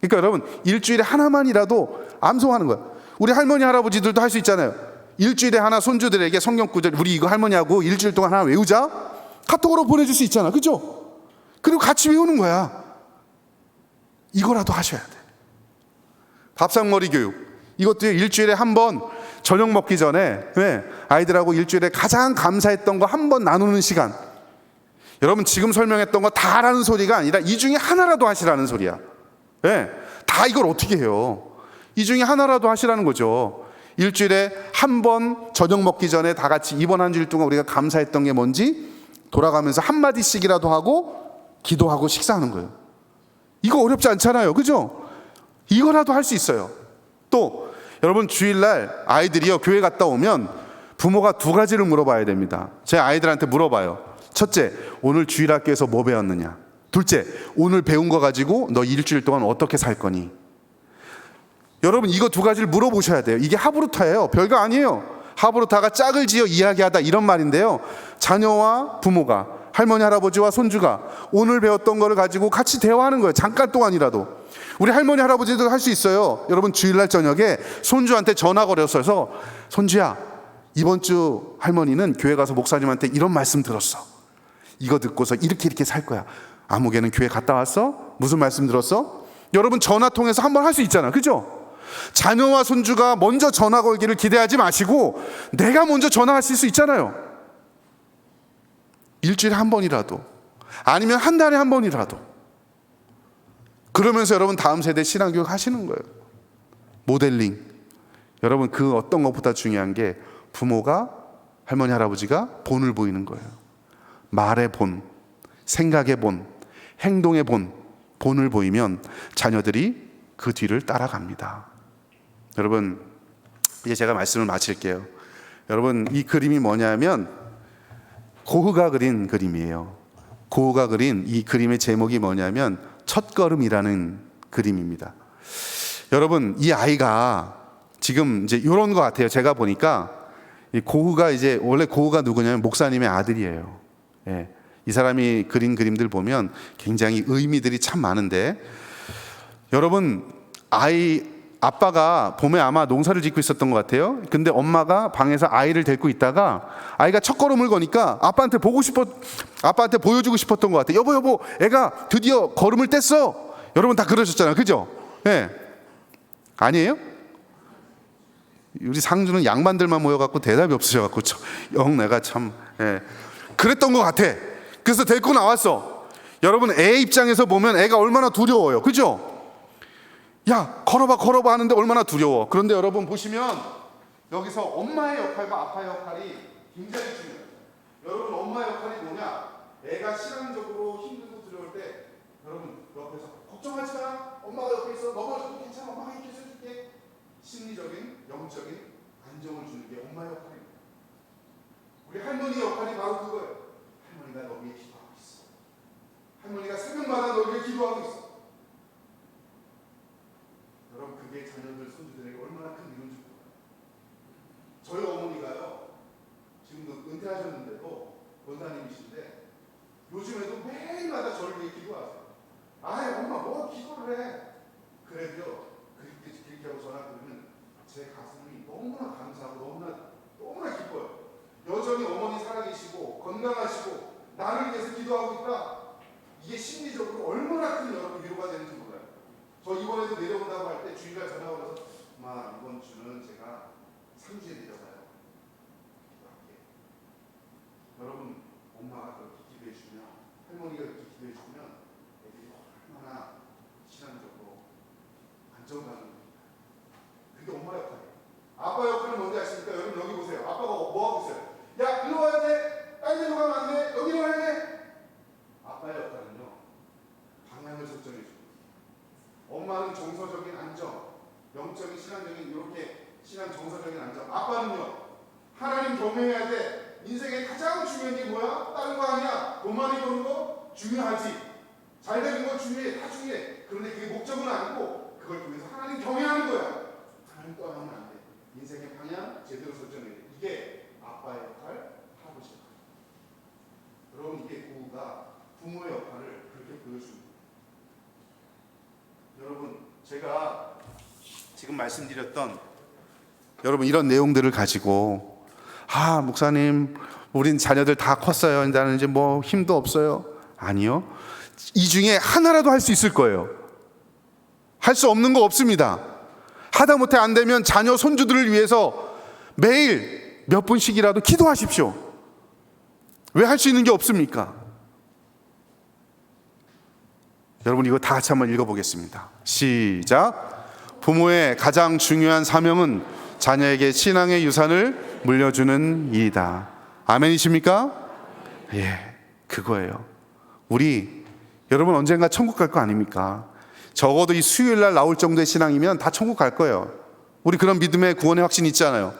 그러니까 여러분, 일주일에 하나만이라도 암송하는 거야. 우리 할머니 할아버지들도 할 수 있잖아요. 일주일에 하나 손주들에게 성경 구절, 우리 이거 할머니하고 일주일 동안 하나 외우자, 카톡으로 보내줄 수 있잖아, 그죠? 그리고 같이 외우는 거야. 이거라도 하셔야 돼. 밥상머리 교육, 이것도 일주일에 한 번 저녁 먹기 전에 아이들하고 일주일에 가장 감사했던 거 한 번 나누는 시간. 여러분, 지금 설명했던 거 다 하라는 소리가 아니라 이 중에 하나라도 하시라는 소리야. 다 이걸 어떻게 해요? 이 중에 하나라도 하시라는 거죠. 일주일에 한 번 저녁 먹기 전에 다 같이 이번 한 주일 동안 우리가 감사했던 게 뭔지 돌아가면서 한마디씩이라도 하고 기도하고 식사하는 거예요. 이거 어렵지 않잖아요, 그죠? 이거라도 할 수 있어요. 또 여러분, 주일날 아이들이요, 교회 갔다 오면 부모가 두 가지를 물어봐야 됩니다. 제 아이들한테 물어봐요. 첫째, 오늘 주일학교에서 뭐 배웠느냐? 둘째, 오늘 배운 거 가지고 너 일주일 동안 어떻게 살 거니? 여러분, 이거 두 가지를 물어보셔야 돼요. 이게 하브루타예요. 별거 아니에요. 하브루타가 짝을 지어 이야기하다, 이런 말인데요. 자녀와 부모가, 할머니 할아버지와 손주가 오늘 배웠던 거를 가지고 같이 대화하는 거예요. 잠깐 동안이라도. 우리 할머니 할아버지도 할 수 있어요. 여러분, 주일날 저녁에 손주한테 전화 걸어서, 손주야, 이번 주 할머니는 교회 가서 목사님한테 이런 말씀 들었어. 이거 듣고서 이렇게 살 거야. 아무개는 교회 갔다 왔어? 무슨 말씀 들었어? 여러분, 전화 통해서 한번 할 수 있잖아, 그죠? 자녀와 손주가 먼저 전화 걸기를 기대하지 마시고 내가 먼저 전화하실 수 있잖아요. 일주일에 한 번이라도, 아니면 한 달에 한 번이라도. 그러면서 여러분, 다음 세대 신앙교육 하시는 거예요. 모델링. 여러분, 그 어떤 것보다 중요한 게 부모가, 할머니 할아버지가 본을 보이는 거예요. 말의 본, 생각의 본, 행동의 본을 보이면 자녀들이 그 뒤를 따라갑니다. 여러분, 이제 제가 말씀을 마칠게요. 여러분, 이 그림이 뭐냐면 고흐가 그린 그림이에요. 고흐가 그린 이 그림의 제목이 뭐냐면 첫걸음이라는 그림입니다. 여러분, 이 아이가 지금 이제 이런 것 같아요. 제가 보니까 이 고흐가, 이제 원래 고흐가 누구냐면 목사님의 아들이에요. 이 사람이 그린 그림들 보면 굉장히 의미들이 참 많은데, 여러분, 아빠가 봄에 아마 농사를 짓고 있었던 것 같아요. 근데 엄마가 방에서 아이를 데리고 있다가 아이가 첫걸음을 거니까 아빠한테 보여주고 싶었던 것 같아요. 여보, 애가 드디어 걸음을 뗐어. 여러분 다 그러셨잖아요, 그죠? 아니에요? 우리 상주는 양반들만 모여갖고 대답이 없으셔갖고 내가 참 그랬던 것 같아. 그래서 데리고 나왔어. 여러분, 애 입장에서 보면 애가 얼마나 두려워요, 그죠? 야, 걸어봐 하는데 얼마나 두려워. 그런데 여러분 보시면 여기서 엄마의 역할과 아빠의 역할이 굉장히 중요해요. 여러분, 엄마의 역할이 뭐냐? 애가 신앙적으로 힘들고 두려울 때 여러분 옆에서 걱정하지 마, 엄마가 옆에 있어, 넘어져도 괜찮아, 엄마가 이렇게 해줄게. 심리적인, 영적인 안정을 주는 게 엄마의 역할입니다. 우리 할머니의 역할이 바로 그거예요. 할머니가 너 위해 기도하고 있어. 할머니가 새벽마다 너 위해 기도하고 있어. 여러분, 그게 자녀들, 손주들에게 얼마나 큰 위로인 줄 몰라요. 저희 어머니가요, 지금 은퇴하셨는데도 권사님이신데 요즘에도 매일마다 저를 위해 기도하세요. 아이, 엄마 뭐 기도를 해. 그래도요, 그렇게 하고 전화 드리면 제 가슴이 너무나 감사하고 너무나 기뻐요. 여전히 어머니 살아계시고 건강하시고 나를 위해서 기도하고 있다. 이게 심리적으로 얼마나 큰 여러분 위로가 되는지 몰라요. 저 이번에도 내려온다고 할 때 주인가 전화 걸어서, 엄마, 이번 주는 제가 3주에 내려가요. 기도할게. 여러분, 엄마가 그렇게 기도해 주면, 할머니가 그렇게 기도해 주면 애들이 얼마나 신앙적으로 안정감을 느낍니다. 그게 엄마 역할이에요. 아빠 역할은 뭔지 아십니까? 여러분, 여기 보세요. 아빠가 뭐 하고 있어요? 야, 일로 와야 돼. 딴 데로 가면 안 돼. 여기로 와야 돼. 아빠의 역할은요, 방향을 설정해 줍니다. 엄마는 정서적인 안정, 영적인 신앙적인 이렇게 신앙 정서적인 안정. 아빠는요, 하나님 경외해야 돼. 인생에 가장 중요한 게 뭐야? 다른 거 아니야. 돈 많이 버는 거 중요하지. 잘 되는 거 중요해. 다 중요해. 그런데 그게 목적은 아니고 그걸 통해서 하나님 경외하는 거야. 하나님 떠나면 안 돼. 인생의 방향 제대로 설정해야 돼. 이게 아빠의 역할, 아버지 역할. 여러분, 이게 부부가 부모의 역할을 그렇게 보여줍니다. 여러분, 제가 지금 말씀드렸던 여러분 이런 내용들을 가지고 목사님 우린 자녀들 다 컸어요. 나는 이제 뭐 힘도 없어요. 아니요. 이 중에 하나라도 할 수 있을 거예요. 할 수 없는 거 없습니다. 하다못해 안 되면 자녀 손주들을 위해서 매일 몇 분씩이라도 기도하십시오. 왜 할 수 있는 게 없습니까? 여러분, 이거 다 같이 한번 읽어보겠습니다. 시작. 부모의 가장 중요한 사명은 자녀에게 신앙의 유산을 물려주는 일이다. 아멘이십니까? 예, 그거예요. 여러분 언젠가 천국 갈 거 아닙니까? 적어도 이 수요일 날 나올 정도의 신앙이면 다 천국 갈 거예요. 우리 그런 믿음의 구원의 확신이 있잖아요.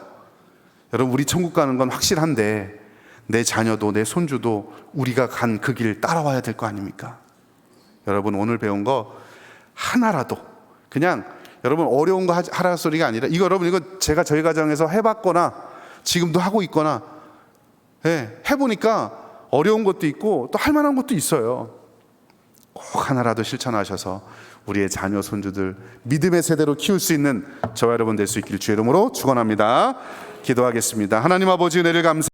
여러분, 우리 천국 가는 건 확실한데 내 자녀도 내 손주도 우리가 간 그 길 따라와야 될 거 아닙니까? 여러분, 오늘 배운 거 하나라도 그냥 여러분 어려운 거 하라 소리가 아니라 여러분 이거 제가 저희 가정에서 해봤거나 지금도 하고 있거나 해보니까 어려운 것도 있고 또 할 만한 것도 있어요. 꼭 하나라도 실천하셔서 우리의 자녀 손주들 믿음의 세대로 키울 수 있는 저와 여러분 될 수 있기를 주의 이름으로 축원합니다. 기도하겠습니다. 하나님 아버지, 은혜를 감사합니다.